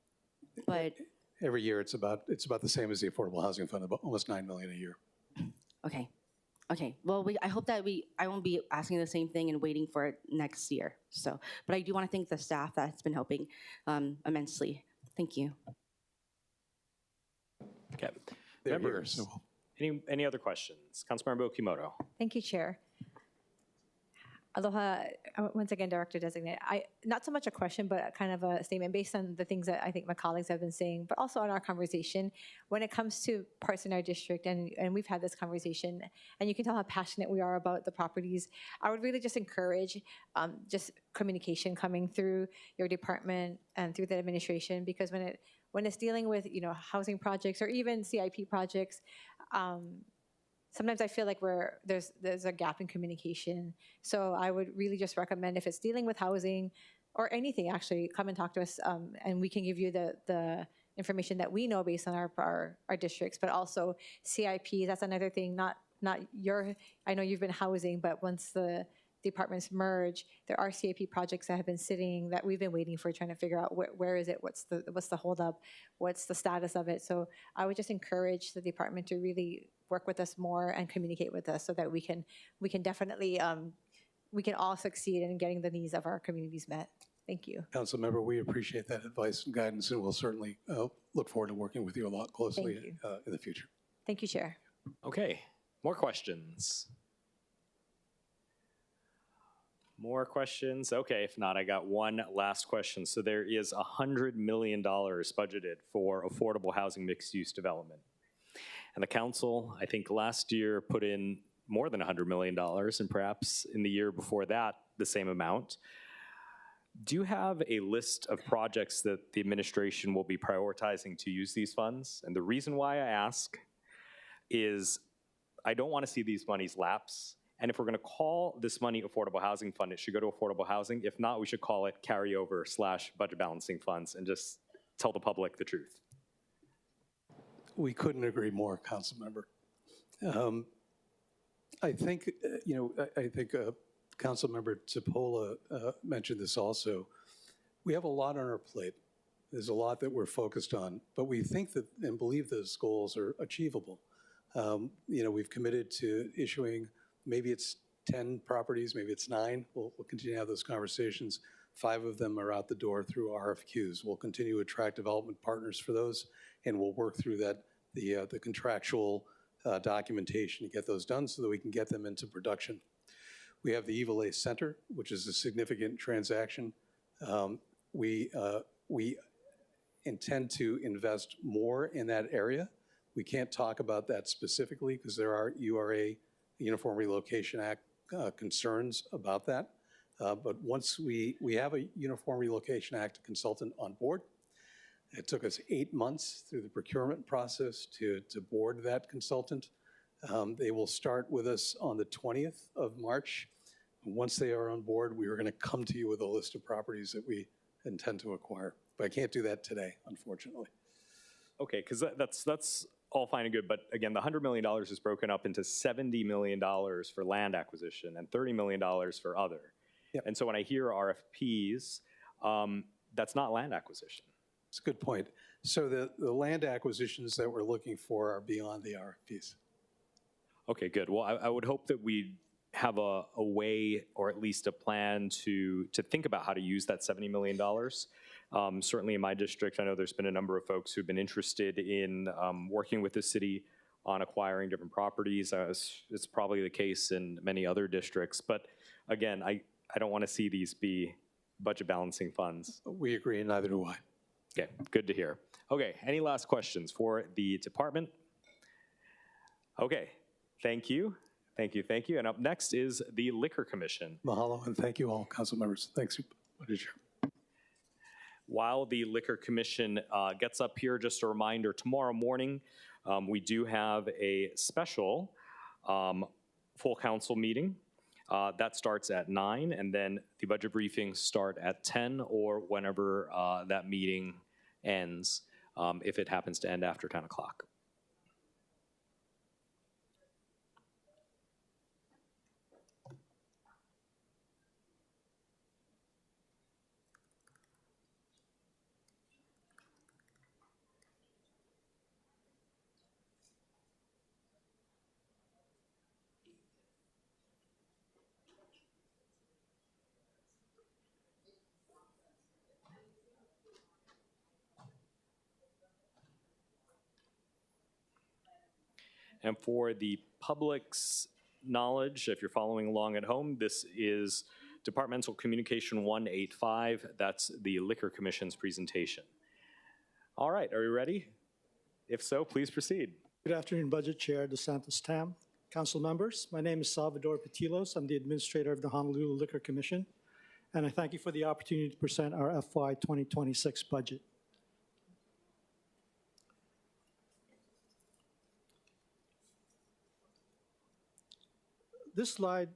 But every year it's about the same as the Affordable Housing Fund, about almost $9 million a year. Okay. Okay. Well, I hope that I won't be asking the same thing and waiting for it next year. So, but I do want to thank the staff that's been helping immensely. Thank you. Okay. They're here, Members, so any other questions? Councilmember Okimoto. Thank you, Chair. Aloha, once again, Director Designate. Not so much a question, but kind of a statement based on the things that I think my colleagues have been saying, but also on our conversation. When it comes to parts in our district, and we've had this conversation, and you can tell how passionate we are about the properties, I would really just encourage just communication coming through your department and through the administration, because when it's dealing with housing projects or even CIP projects, sometimes I feel like there's a gap in communication. So I would really just recommend, if it's dealing with housing or anything, actually come and talk to us, and we can give you the information that we know based on our districts, but also CIP. That's another thing. Not I know you've been housing, but once the departments merge, there are CIP projects that have been sitting that we've been waiting for, trying to figure out where is it, what's the holdup, what's the status of it. So I would just encourage the department to really work with us more and communicate with us, so that we can definitely we can all succeed in getting the needs of our communities met. Thank you. Council member, we appreciate that advice and guidance, and we'll certainly look forward to working with you a lot closely in the future. Thank you, Chair. Okay, more questions? More questions? Okay, if not, I got one last question. So there is $100 million budgeted for affordable housing mixed-use development. And the council, I think last year, put in more than $100 million, and perhaps in the year before that, the same amount. Do you have a list of projects that the administration will be prioritizing to use these funds? And the reason why I ask is I don't want to see these monies lapse. And if we're going to call this money Affordable Housing Fund, it should go to affordable housing. If not, we should call it carryover/budget balancing funds and just tell the public the truth. We couldn't agree more, council member. I think, I think Councilmember Cipolla mentioned this also. We have a lot on our plate. There's a lot that we're focused on, but we think that and believe those goals are achievable. We've committed to issuing, maybe it's 10 properties, maybe it's 9. We'll continue to have those conversations. 5 of them are out the door through RFQs. We'll continue to attract development partners for those, and we'll work through that, the contractual documentation to get those done so that we can get them into production. We have the Evil Ace Center, which is a significant transaction. We intend to invest more in that area. We can't talk about that specifically because there are URA, Uniform Relocation Act concerns about that. But once we have a Uniform Relocation Act consultant on board, it took us 8 months through the procurement process to board that consultant. They will start with us on the 20th of March. Once they are on board, we are going to come to you with a list of properties that we intend to acquire. But I can't do that today, unfortunately. Okay, because that's all fine and good, but again, the $100 million is broken up into $70 million for land acquisition and $30 million for other. Yep. And so when I hear RFPs, that's not land acquisition. It's a good point. So the land acquisitions that we're looking for are beyond the RFPs. Okay, good. Well, I would hope that we have a way or at least a plan to think about how to use that $70 million. Certainly in my district, I know there's been a number of folks who've been interested in working with the city on acquiring different properties. It's probably the case in many other districts. But again, I don't want to see these be budget balancing funds. We agree, and neither do I. Okay, good to hear. Okay, any last questions for the department? Okay, thank you. Thank you, thank you. And up next is the Liquor Commission. Mahalo, and thank you all, council members. Thanks, Madam Chair. While the Liquor Commission gets up here, just a reminder, tomorrow morning, we do have a special full council meeting. That starts at 9, and then the budget briefings start at 10 or whenever that meeting ends, if it happens to end after 10 o'clock. And for the public's knowledge, if you're following along at home, this is Departmental Communication 185. That's the Liquor Commission's presentation. All right, are we ready? If so, please proceed. Good afternoon, Budget Chair DeSantis Tam, council members. My name is Salvador Petilos. I'm the administrator of the Honolulu Liquor Commission, and I thank you for the opportunity to present our FY 2026 budget. This slide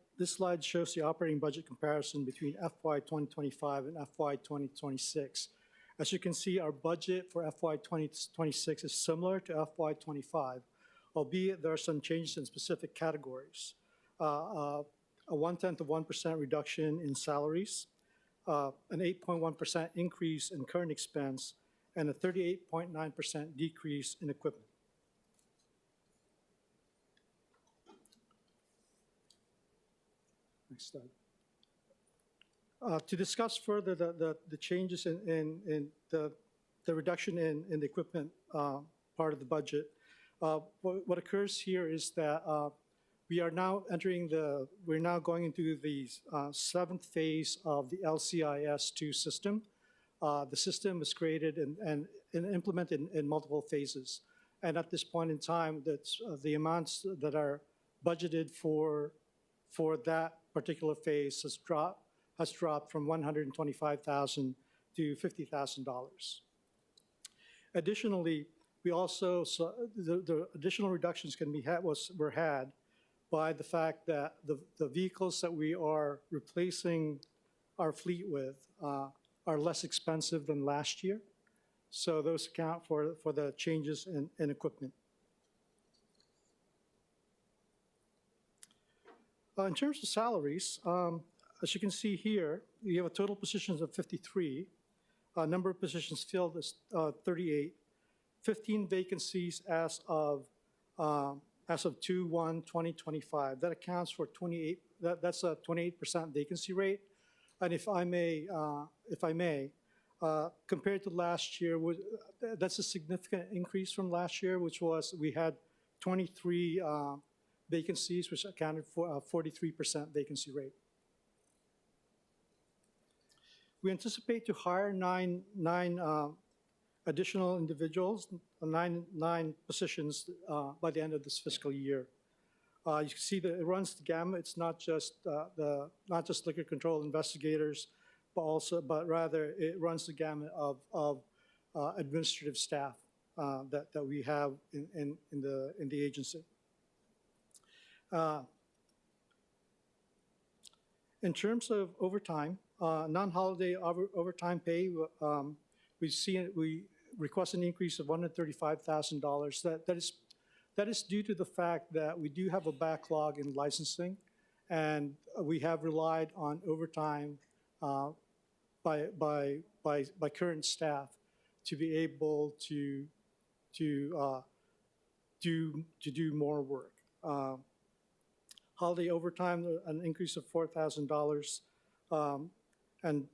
shows the operating budget comparison between FY 2025 and FY 2026. As you can see, our budget for FY 2026 is similar to FY 25, albeit there are some changes in specific categories. A 0.1% reduction in salaries, an 8.1% increase in current expense, and a 38.9% decrease in equipment. Next slide. To discuss further the changes in the reduction in the equipment part of the budget, what occurs here is that we're now going into the 7th phase of the LCIS-2 system. The system was created and implemented in multiple phases. And at this point in time, the amounts that are budgeted for that particular phase has dropped from $125,000 to $50,000. Additionally, we also saw the additional reductions were had by the fact that the vehicles that we are replacing our fleet with are less expensive than last year. So those account for the changes in equipment. In terms of salaries, as you can see here, we have a total positions of 53. Number of positions filled is 38. 15 vacancies as of 2/1/2025. That accounts for 28. That's a 28% vacancy rate. And if I may, compared to last year, that's a significant increase from last year, which was we had 23 vacancies, which accounted for a 43% vacancy rate. We anticipate to hire nine additional individuals, nine positions by the end of this fiscal year. You can see that it runs the gamut. It's not just liquor control investigators, but rather it runs the gamut of administrative staff that we have in the agency. In terms of overtime, non-holiday overtime pay, we request an increase of $135,000. That is due to the fact that we do have a backlog in licensing, and we have relied on overtime by current staff to be able to do more work. Holiday overtime, an increase of $4,000, and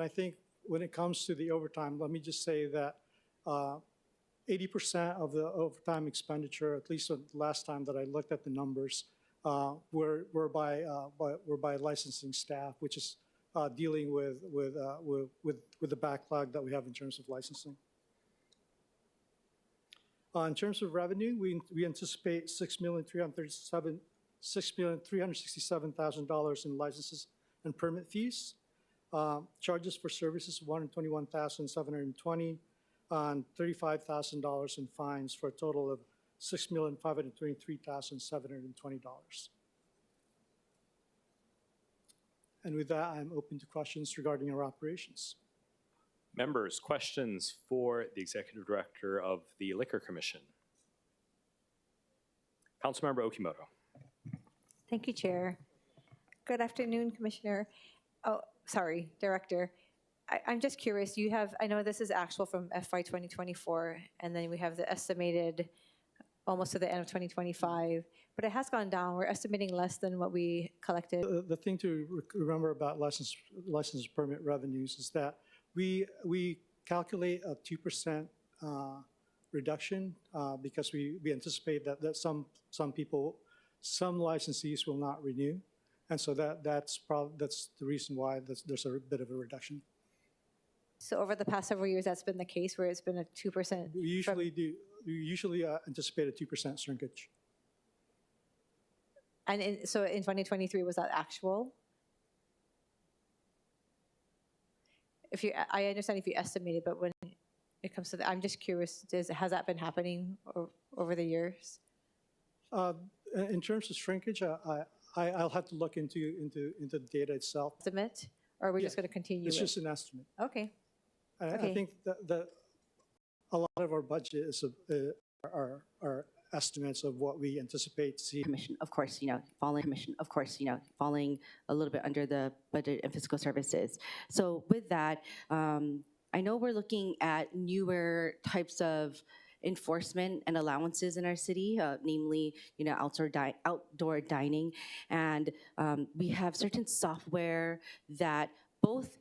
I think when it comes to the overtime, let me just say that 80% of the overtime expenditure, at least the last time that I looked at the numbers, were by licensing staff, which is dealing with the backlog that we have in terms of licensing. In terms of revenue, we anticipate $6,367,000 in licenses and permit fees. Charges for services, $121,720, and $35,000 in fines for a total of $6,523,720. And with that, I'm open to questions regarding our operations. Members, questions for the Executive Director of the Liquor Commission? Councilmember Okimoto. Thank you, Chair. Good afternoon, Commissioner. Oh, sorry, Director. I'm just curious, I know this is actual from FY 2024, and then we have the estimated almost to the end of 2025, but it has gone down. We're estimating less than what we collected. The thing to remember about license permit revenues is that we calculate a 2% reduction because we anticipate that some licensees will not renew, and so that's the reason why there's a bit of a reduction. So over the past several years, that's been the case where it's been a 2%? We usually anticipate a 2% shrinkage. And so in 2023, was that actual? I understand if you estimated, but when it comes to I'm just curious, has that been happening over the years? In terms of shrinkage, I'll have to look into the data itself. Estimate, or are we just going to continue? It's just an estimate. Okay. I think that a lot of our budget is are estimates of what we anticipate to see. Commission, of course, falling a little bit under the budget and fiscal services. So with that, I know we're looking at newer types of enforcement and allowances in our city, namely, outdoor dining, and we have certain software that both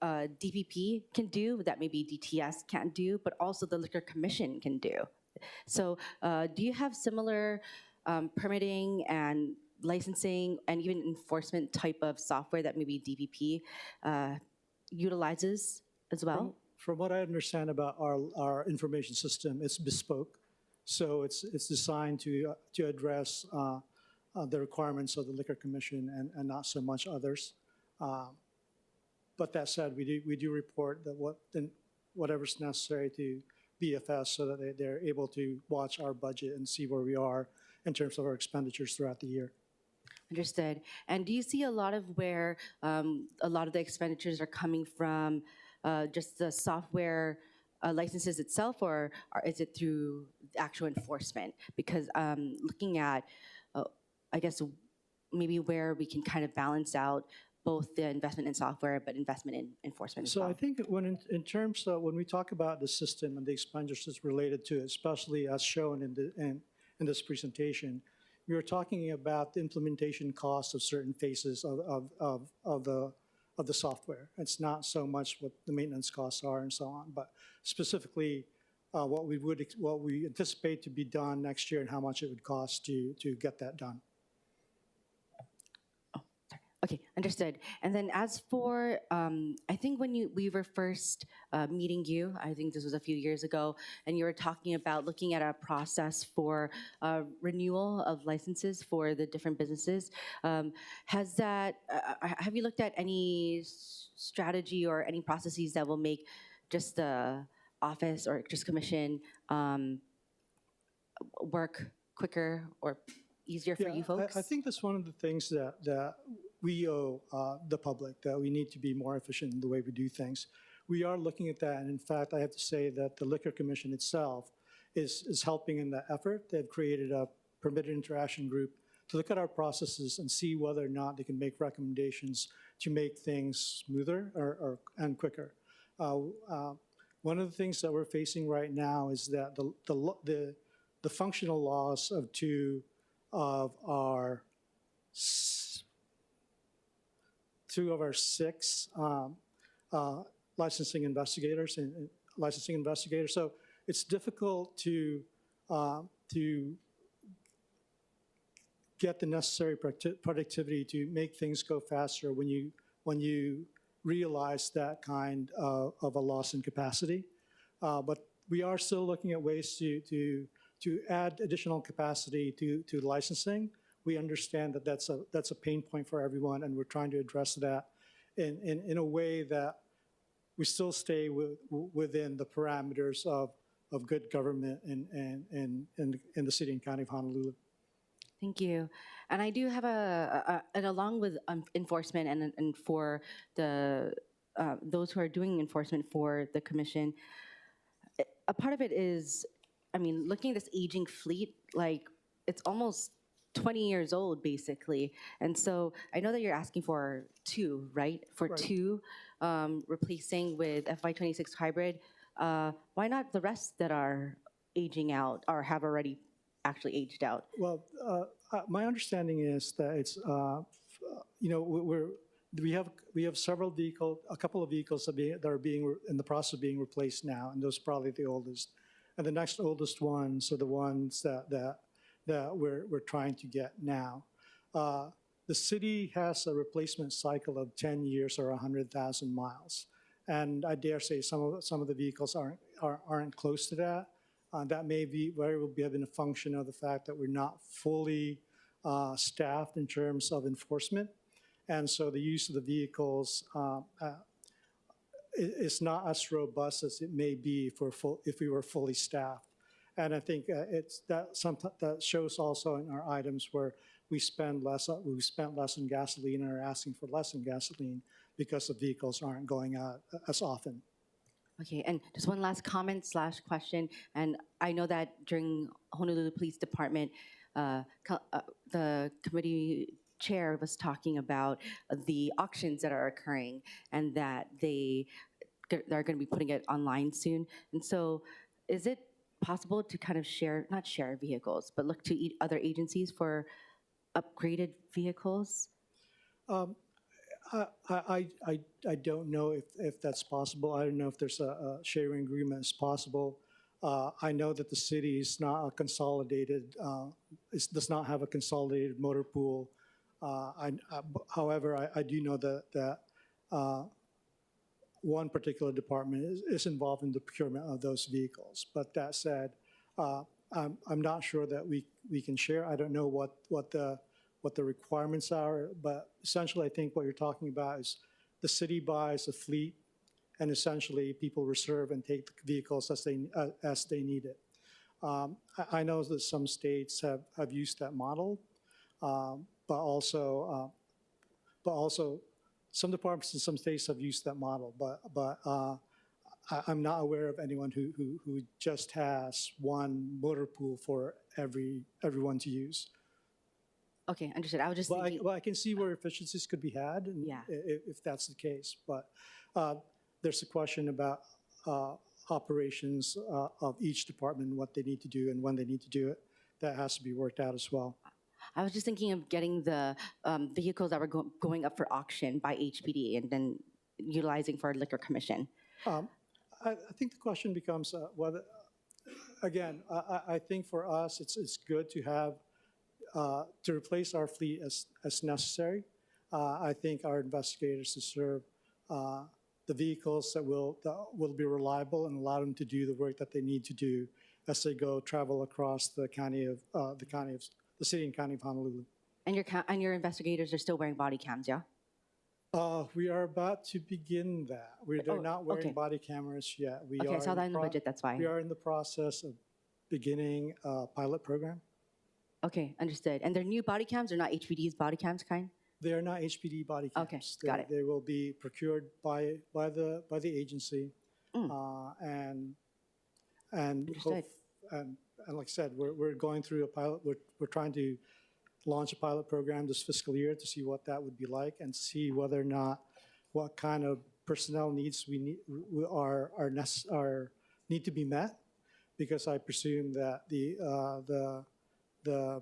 DPP can do, that maybe DTS can't do, but also the Liquor Commission can do. So do you have similar permitting and licensing and even enforcement type of software that maybe DPP utilizes as well? From what I understand about our information system, it's bespoke. So it's designed to address the requirements of the Liquor Commission and not so much others. But that said, we do report that whatever's necessary to BFS so that they're able to watch our budget and see where we are in terms of our expenditures throughout the year. Understood. And do you see a lot of where a lot of the expenditures are coming from just the software licenses itself, or is it through actual enforcement? Because looking at, I guess, maybe where we can kind of balance out both the investment in software, but investment in enforcement as So well. I think in terms of when we talk about the system and the expenditures related to it, especially as shown in this presentation, we were talking about the implementation costs of certain phases of the software. It's not so much what the maintenance costs are and so on, but specifically what we anticipate to be done next year and how much it would cost to get that done. Okay, understood. And then as for, I think when we were first meeting you, I think this was a few years ago, and you were talking about looking at a process for renewal of licenses for the different businesses. Has that, have you looked at any strategy or any processes that will make just the office or just commission work quicker or easier for you folks? I think that's one of the things that we owe the public, that we need to be more efficient in the way we do things. We are looking at that, and in fact, I have to say that the Liquor Commission itself is helping in that effort. They've created a permitted interaction group to look at our processes and see whether or not they can make recommendations to make things smoother and quicker. One of the things that we're facing right now is that the functional laws of two of our six licensing investigators and licensing investigators. So it's difficult to get the necessary productivity to make things go faster when you realize that kind of a loss in capacity. But we are still looking at ways to add additional capacity to licensing. We understand that that's a pain point for everyone, and we're trying to address that in a way that we still stay within the parameters of good government in the city and county of Honolulu. Thank you. And I do have and along with enforcement and for the those who are doing enforcement for the commission, a part of it is, I mean, looking at this aging fleet, like it's almost 20 years old, basically. And so I know that you're asking for two, right? For Right. two, replacing with FY26 hybrid. Why not the rest that are aging out or have already actually aged out? Well, my understanding is that it's, we have several vehicles, a couple of vehicles that are being in the process of being replaced now, and those are probably the oldest. And the next oldest ones are the ones that we're trying to get now. The city has a replacement cycle of 10 years or 100,000 miles. And I dare say some of the vehicles aren't close to that. That may be very well been a function of the fact that we're not fully staffed in terms of enforcement. And so the use of the vehicles is not as robust as it may be if we were fully staffed. And I think that shows also in our items where we spent less on gasoline and are asking for less in gasoline because the vehicles aren't going out as often. Okay, and just one last comment / question. And I know that during Honolulu Police Department, the committee chair was talking about the auctions that are occurring and that they're going to be putting it online soon. And so is it possible to kind of not share vehicles, but look to other agencies for upgraded vehicles? I don't know if that's possible. I don't know if there's a sharing agreement is possible. I know that the city is not a consolidated, does not have a consolidated motor pool. However, I do know that one particular department is involved in the procurement of those vehicles. But that said, I'm not sure that we can share. I don't know what the requirements are, but essentially I think what you're talking about is the city buys a fleet and essentially people reserve and take the vehicles as they need it. I know that some states have used that model, but also some departments in some states have used that model, but I'm not aware of anyone who just has one motor pool for everyone to use. Okay, understood. I was just Well, thinking, I can see where efficiencies could be had, and Yeah. if that's the case. But there's a question about operations of each department, what they need to do and when they need to do it. That has to be worked out as well. I was just thinking of getting the vehicles that were going up for auction by HPD and then utilizing for liquor commission. I think the question becomes whether, again, I think for us, it's good to have, to replace our fleet as necessary. I think our investigators deserve the vehicles that will be reliable and allow them to do the work that they need to do as they go travel across the city and county of Honolulu. And your investigators are still wearing body cams, yeah? We are about to begin that. They're not wearing okay. body cameras yet. Okay, I saw that in the budget, that's why. We are in the process of beginning a pilot program. Okay, understood. And they're new body cams, they're not HPD's body cams kind? They are not HPD body cams. Okay, got it. They will be procured by the agency, and Understood. and like I said, we're going through a pilot. We're trying to launch a pilot program this fiscal year to see what that would be like and see whether or not what kind of personnel needs we need need to be met, because I presume that the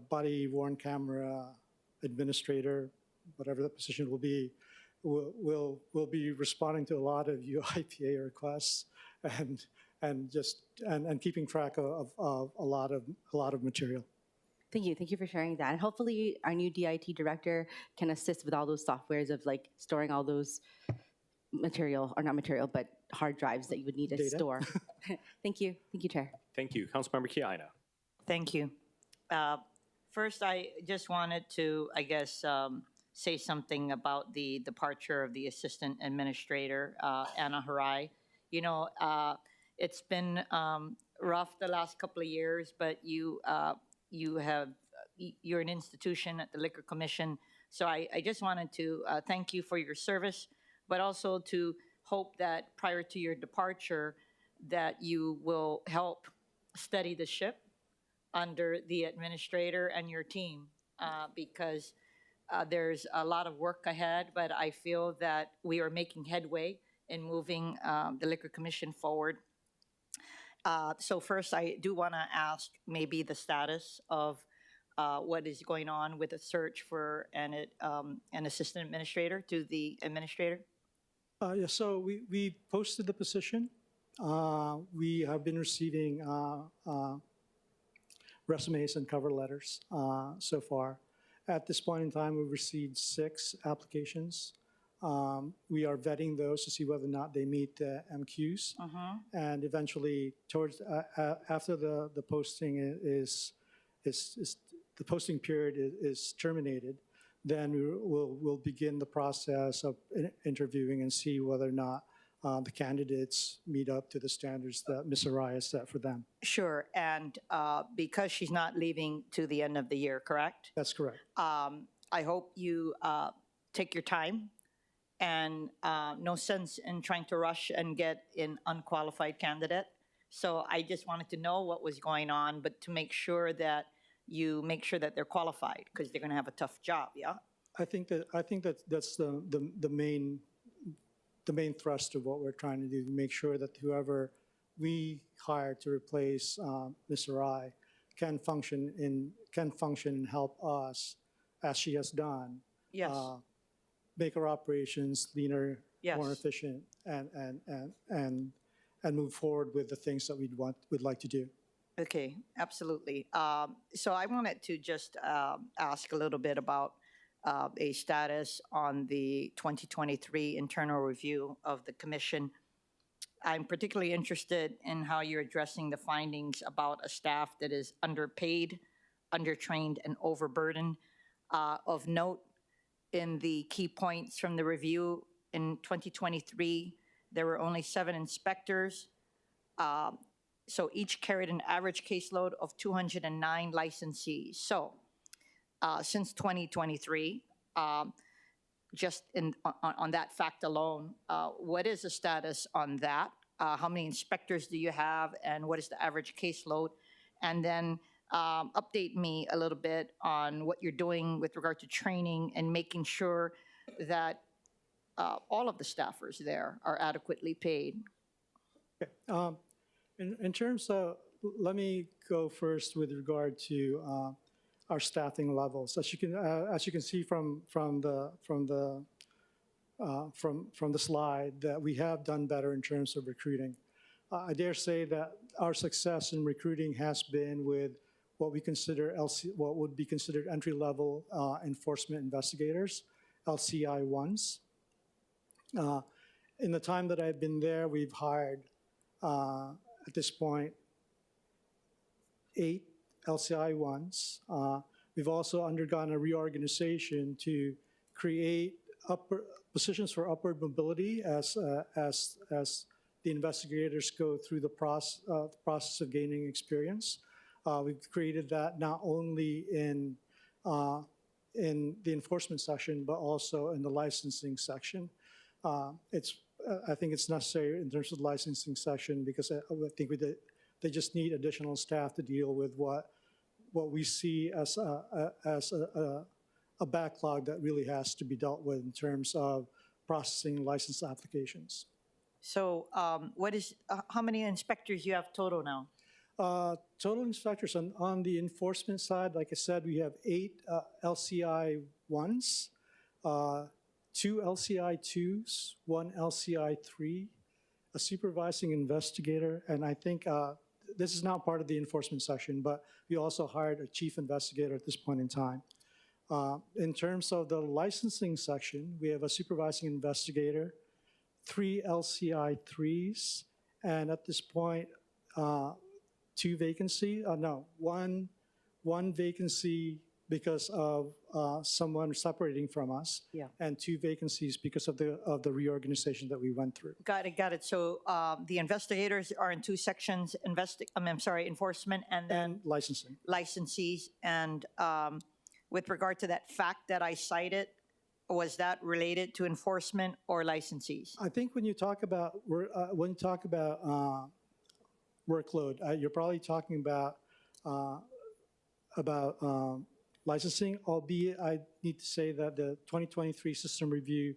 body worn camera administrator, whatever that position will be, will be responding to a lot of UIPA requests and keeping track of a lot of material. Thank you. Thank you for sharing that. And hopefully our new DIT director can assist with all those softwares of like storing all those but hard drives that you would need to Data. store. Thank you. Thank you, Chair. Thank you. Councilmember Kiaina. Thank you. First, I just wanted to, I guess, say something about the departure of the Assistant Administrator, Anna Harai. You know, it's been rough the last couple of years, but you're an institution at the Liquor Commission. So I just wanted to thank you for your service, but also to hope that prior to your departure, that you will help steady the ship under the administrator and your team, because there's a lot of work ahead, but I feel that we are making headway in moving the Liquor Commission forward. So first, I do want to ask maybe the status of what is going on with the search for an assistant administrator to the administrator. Yeah, so we posted the position. We have been receiving resumes and cover letters so far. At this point in time, we've received 6 applications. We are vetting those to see whether or not they meet the MQs. And eventually, towards after the posting the posting period is terminated, then we'll begin the process of interviewing and see whether or not the candidates meet up to the standards that Ms. Araya set for them. Sure, and because she's not leaving to the end of the year, correct? That's correct. I hope you take your time, and no sense in trying to rush and get an unqualified candidate. So I just wanted to know what was going on, but to make sure that you make sure that they're qualified, because they're going to have a tough job, yeah? I think that's the main thrust of what we're trying to do, to make sure that whoever we hire to replace Ms. Arai can function and help us, as she has done. Yes. Make our operations leaner, Yes. more efficient, and move forward with the things that we'd like to do. Okay, absolutely. So I wanted to just ask a little bit about a status on the 2023 internal review of the commission. I'm particularly interested in how you're addressing the findings about a staff that is underpaid, undertrained, and overburdened. Of note, in the key points from the review in 2023, there were only 7 inspectors. So each carried an average caseload of 209 licensees. So since 2023, just on that fact alone, what is the status on that? How many inspectors do you have, and what is the average caseload? And then update me a little bit on what you're doing with regard to training and making sure that all of the staffers there are adequately paid. Okay. In terms of, let me go first with regard to our staffing levels. As you can see from the slide, that we have done better in terms of recruiting. I dare say that our success in recruiting has been with what we consider what would be considered entry-level enforcement investigators, LCI-1s. In the time that I've been there, we've hired, at this point, 8 LCI-1s. We've also undergone a reorganization to create positions for upward mobility as the investigators go through the process of gaining experience. We've created that not only in the enforcement section, but also in the licensing section. I think it's necessary in terms of the licensing section because I think they just need additional staff to deal with what we see as a backlog that really has to be dealt with in terms of processing license applications. So how many inspectors you have total now? Total inspectors on the enforcement side, like I said, we have 8 LCI-1s, 2 LCI-2s, 1 LCI-3, a supervising investigator, and I think this is not part of the enforcement section, but we also hired a chief investigator at this point in time. In terms of the licensing section, we have a supervising investigator, 3 LCI-3s, and at this point, 2 vacancy. No, one vacancy because of someone separating from us, Yeah. and 2 vacancies because of the reorganization that we went through. Got it. So the investigators are in 2 sections, enforcement and then And licensing. licensees. And with regard to that fact that I cited, was that related to enforcement or licensees? I think when you talk about workload, you're probably talking about licensing, albeit I need to say that the 2023 system review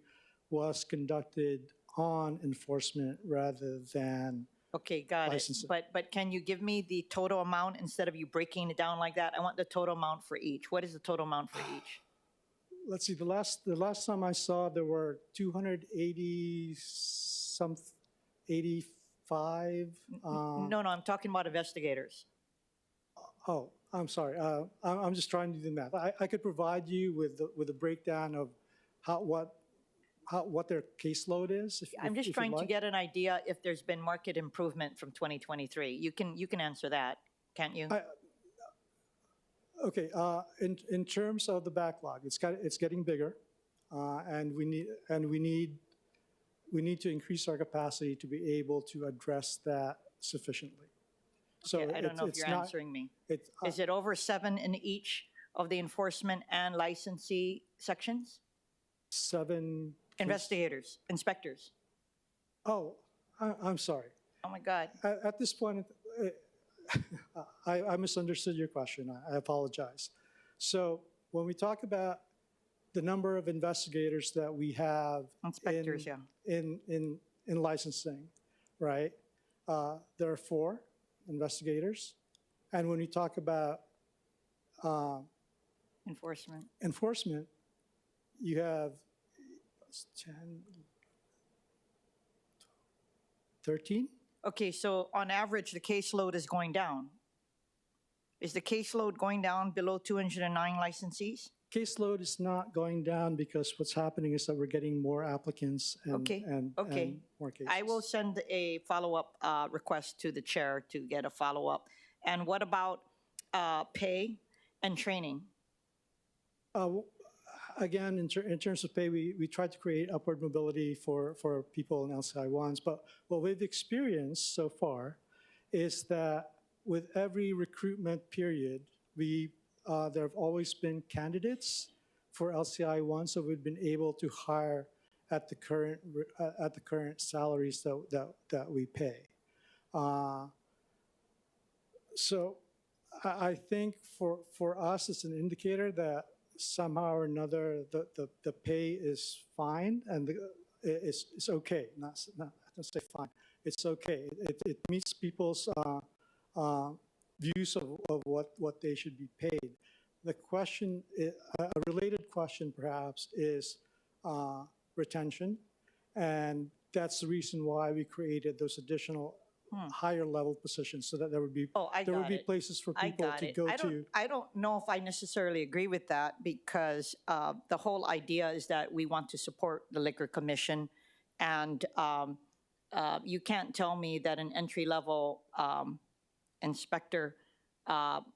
was conducted on enforcement rather than Okay, got it. licensing. But can you give me the total amount instead of you breaking it down like that? I want the total amount for each. What is the total amount for each? Let's see, the last time I saw, there were 85. No, I'm talking about investigators. Oh, I'm sorry. I'm just trying to do the math. I could provide you with a breakdown of what their caseload is. I'm just if you'd trying to like. get an idea if there's been market improvement from 2023. You can answer that, can't you? Okay. In terms of the backlog, it's getting bigger, and we need to increase our capacity to be able to address that sufficiently. So Okay, I don't know if you're answering me. Is it over 7 in each of the enforcement and licensee sections? 7 Investigators, inspectors. Oh, I'm sorry. Oh my God. At this point, I misunderstood your question. I apologize. So when we talk about the number of investigators that we have Inspectors, yeah. in licensing, right? There are 4 investigators. And when we talk about Enforcement. you have 10, 13? Okay, so on average, the caseload is going down. Is the caseload going down below 209 licensees? Caseload is not going down because what's happening is that we're getting more applicants and, Okay, and more cases. I will send a follow-up request to the chair to get a follow-up. And what about pay and training? Again, in terms of pay, we tried to create upward mobility for people in LCI-1s, but what we've experienced so far is that with every recruitment period, there have always been candidates for LCI-1, so we've been able to hire at the current salaries that we pay. So I think for us, it's an indicator that somehow or another, the pay is fine and it's okay, not, I don't say fine, it's okay. It meets people's views of what they should be paid. The question, a related question perhaps is retention. And that's the reason why we created those additional higher level positions so that there would be, Oh, I there would got be it. places for I people got to it. go I to. don't know if I necessarily agree with that because the whole idea is that we want to support the Liquor Commission. And you can't tell me that an entry-level inspector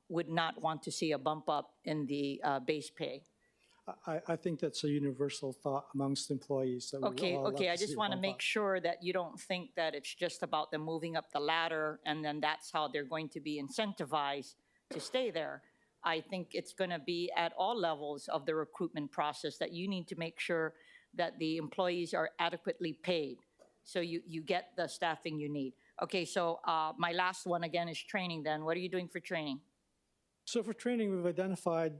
would not want to see a bump up in the base pay. I think that's a universal thought amongst employees. That we Okay, all love okay, I see just a want to bump make up. sure that you don't think that it's just about them moving up the ladder and then that's how they're going to be incentivized to stay there. I think it's going to be at all levels of the recruitment process that you need to make sure that the employees are adequately paid so you get the staffing you need. Okay, so my last one again is training then. What are you doing for training? So for training, we've identified,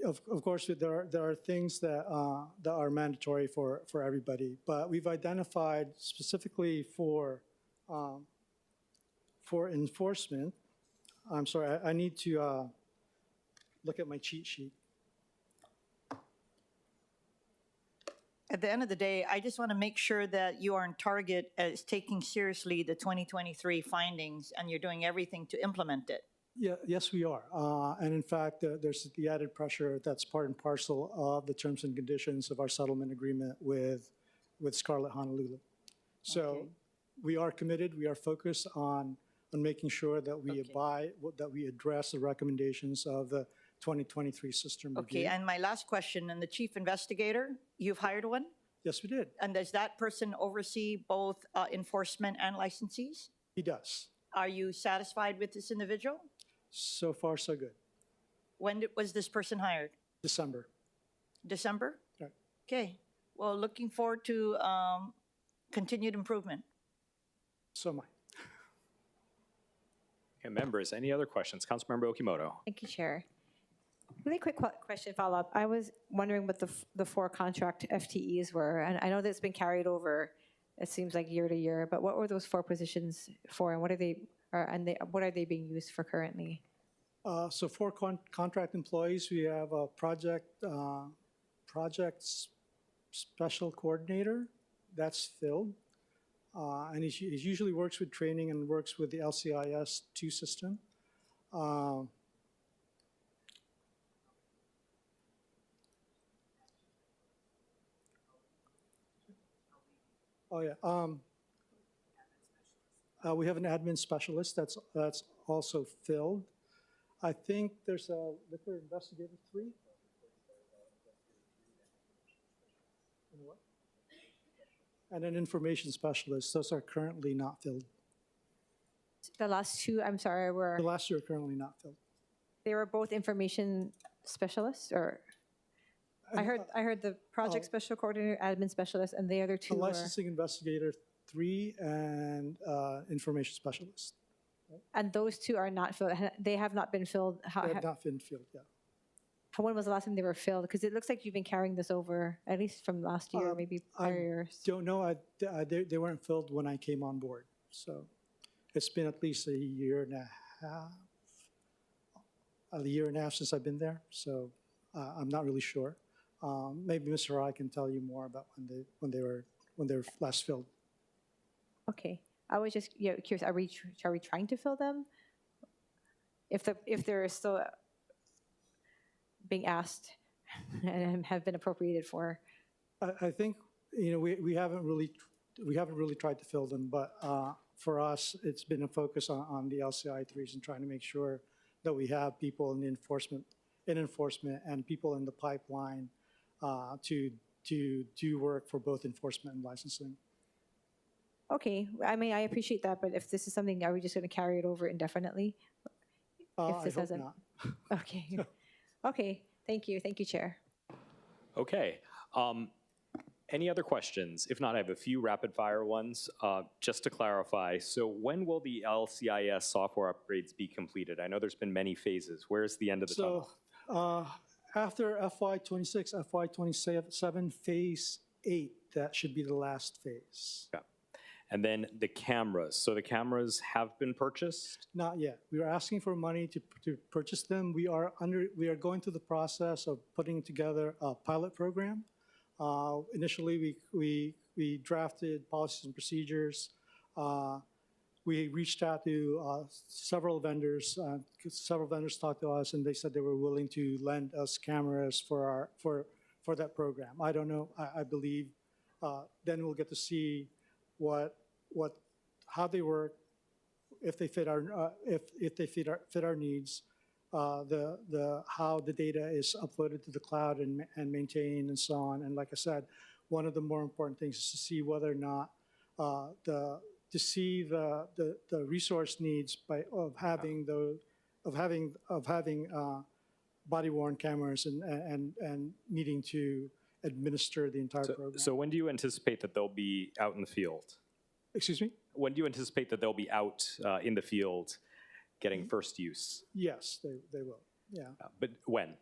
of course, there are things that are mandatory for everybody, but we've identified specifically for enforcement. I'm sorry, I need to look at my cheat sheet. At the end of the day, I just want to make sure that you are on target as taking seriously the 2023 findings and you're doing everything to implement it. Yeah, yes, we are. And in fact, there's the added pressure that's part and parcel of the terms and conditions of our settlement agreement with Scarlet Honolulu. So Okay. we are committed, we are focused on making sure that we abide, that we address the recommendations of the 2023 system review. Okay, and my last question, and the chief investigator, you've hired one? Yes, we did. And does that person oversee both enforcement and licensees? He does. Are you satisfied with this individual? So far, so good. When was this person hired? December. December? Right. Okay, well, looking forward to continued improvement. So am I. Okay, members, any other questions? Councilmember Okimoto. Thank you, Chair. Really quick question follow-up. I was wondering what the 4 contract FTEs were, and I know that's been carried over, it seems like year to year, but what were those 4 positions for, and what are they, what are they being used for currently? So for contract employees, we have a project special coordinator, that's filled. And he usually works with training and works with the LCIS 2 system. Oh, yeah. We have an admin specialist that's also filled. I think there's a liquor investigator 3. And what? And an information specialist. Those are currently not filled. The last 2, I'm sorry, were, The last 2 are currently not filled. they were both information specialists, or? I heard the project special coordinator, admin specialist, and the other 2 A were, licensing investigator 3 and information specialist. and those 2 are not filled, they have not been filled. They have not been filled yet. When was the last time they were filled? Because it looks like you've been carrying this over, at least from last year, maybe prior years. Don't know. They weren't filled when I came on board. So it's been at least a year and a half since I've been there. So I'm not really sure. Maybe Mr. Rai can tell you more about when they were last filled. Okay, I was just curious. Are we trying to fill them? If they're still being asked and have been appropriated for. I think we haven't really tried to fill them, but for us it's been a focus on the LCI 3s and trying to make sure that we have people in enforcement and people in the pipeline to do work for both enforcement and licensing. Okay, I mean, I appreciate that, but if this is something, are we just going to carry it over indefinitely? I hope not. Okay. Okay, thank you, Chair. Okay. Any other questions? If not, I have a few rapid-fire ones. Just to clarify, so when will the LCIS software upgrades be completed? I know there's been many phases. Where's the end of the tunnel? So after FY26, FY27, Phase 8, that should be the last phase. Okay. And then the cameras. So the cameras have been purchased? Not yet. We are asking for money to purchase them. We are going through the process of putting together a pilot program. Initially, we drafted policies and procedures. We reached out to several vendors. Several vendors talked to us, and they said they were willing to lend us cameras for that program. I don't know. I believe then we'll get to see how they work, if they fit our needs, how the data is uploaded to the cloud and maintained and so on. And like I said, one of the more important things is to see whether or not the resource needs of having body-worn cameras and needing to administer the entire program. So when do you anticipate that they'll be out in the field? Excuse me? When do you anticipate that they'll be out in the field getting first use? Yes, they will, yeah. But when?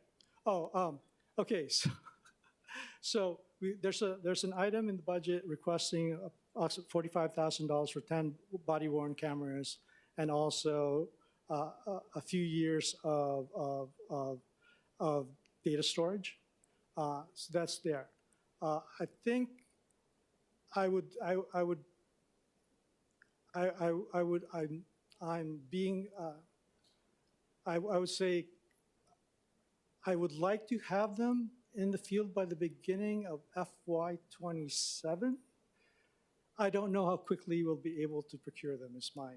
Okay, so there's an item in the budget requesting $45,000 for 10 body-worn cameras and also a few years of data storage. So that's there. I think I would say I would like to have them in the field by the beginning of FY27. I don't know how quickly we'll be able to procure them. Is my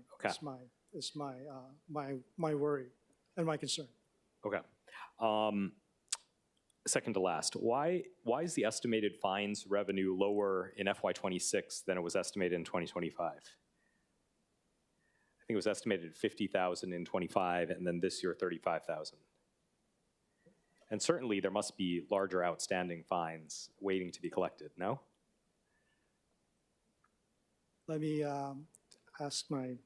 worry and my concern. Okay. Second to last, why is the estimated fines revenue lower in FY26 than it was estimated in 2025? I think it was estimated 50,000 in 25, and then this year 35,000. And certainly there must be larger outstanding fines waiting to be collected, no? Let me ask my...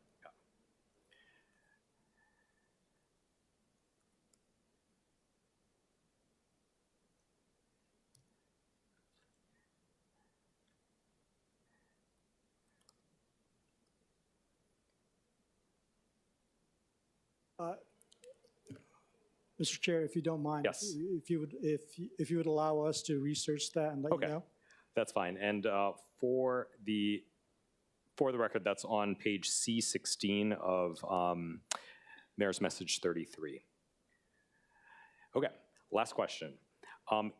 Mr. Chair, if you don't mind, yes. if you would allow us to research that and let you know. That's fine. And for the record, that's on page C16 of Mayor's Message 33. Okay, last question.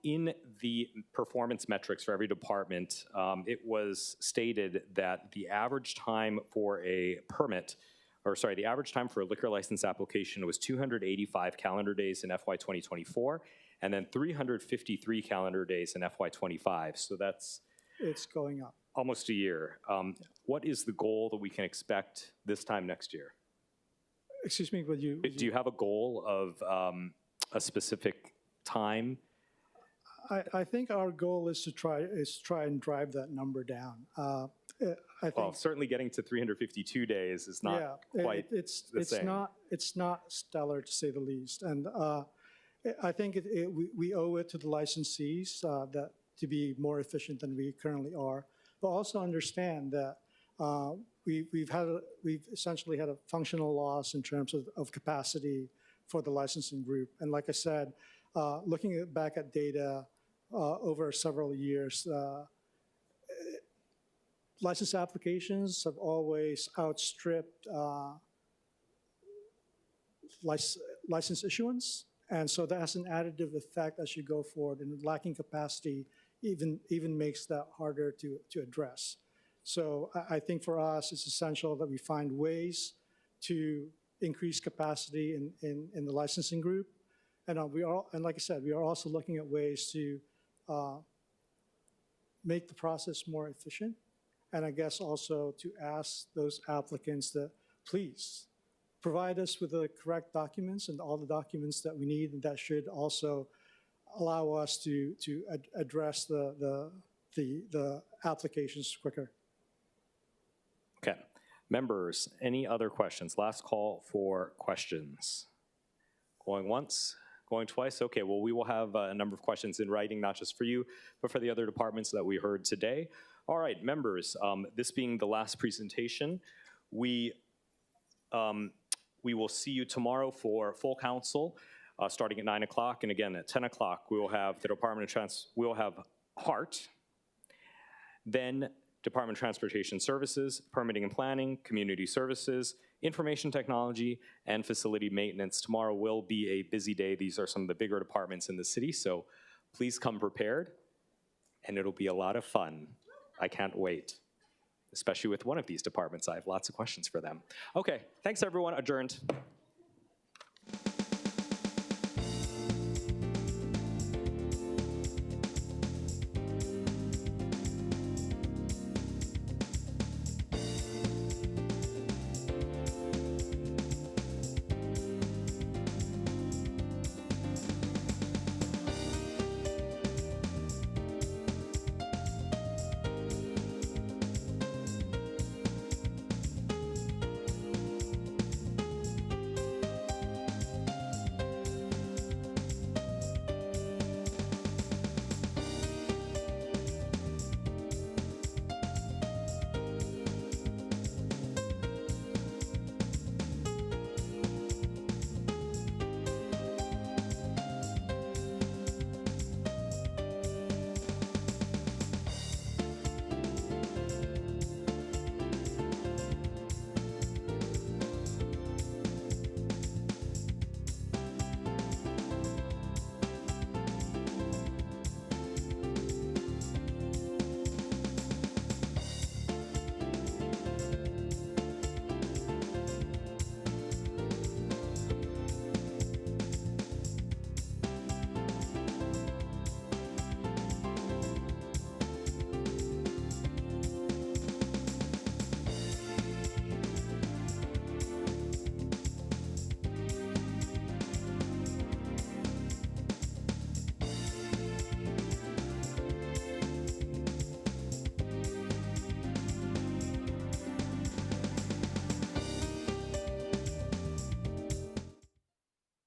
In the performance metrics for every department, it was stated that the average time for a permit, the average time for a liquor license application was 285 calendar days in FY 2024, and then 353 calendar days in FY 25. So that's... It's going up. Almost a year. What is the goal that we can expect this time next year? Excuse me, would you... Do you have a goal of a specific time? I think our goal is to try and drive that number down. I think, certainly getting to 352 days is not quite the same. It's not stellar, to say the least. And I think we owe it to the licensees to be more efficient than we currently are. But also understand that we've essentially had a functional loss in terms of capacity for the licensing group. And like I said, looking back at data over several years, license applications have always outstripped license issuance. And so that has an additive effect as you go forward, and lacking capacity even makes that harder to address. So I think for us, it's essential that we find ways to increase capacity in the licensing group. And like I said, we are also looking at ways to make the process more efficient. And I guess also to ask those applicants that please provide us with the correct documents and all the documents that we need, and that should also allow us to address the the applications quicker. Okay. Members, any other questions? Last call for questions. Going once, going twice? Okay, well, we will have a number of questions in writing, not just for you, but for the other departments that we heard today. All right, members, this being the last presentation, we will see you tomorrow for full council, starting at 9 o'clock. And again, at 10 o'clock, we will have the Department of we will have HART, then Department of Transportation Services, Permitting and Planning, Community Services, Information Technology, and Facility Maintenance. Tomorrow will be a busy day. These are some of the bigger departments in the city, so please come prepared, and it'll be a lot of fun. I can't wait, especially with one of these departments. I have lots of questions for them. Okay, thanks everyone, adjourned.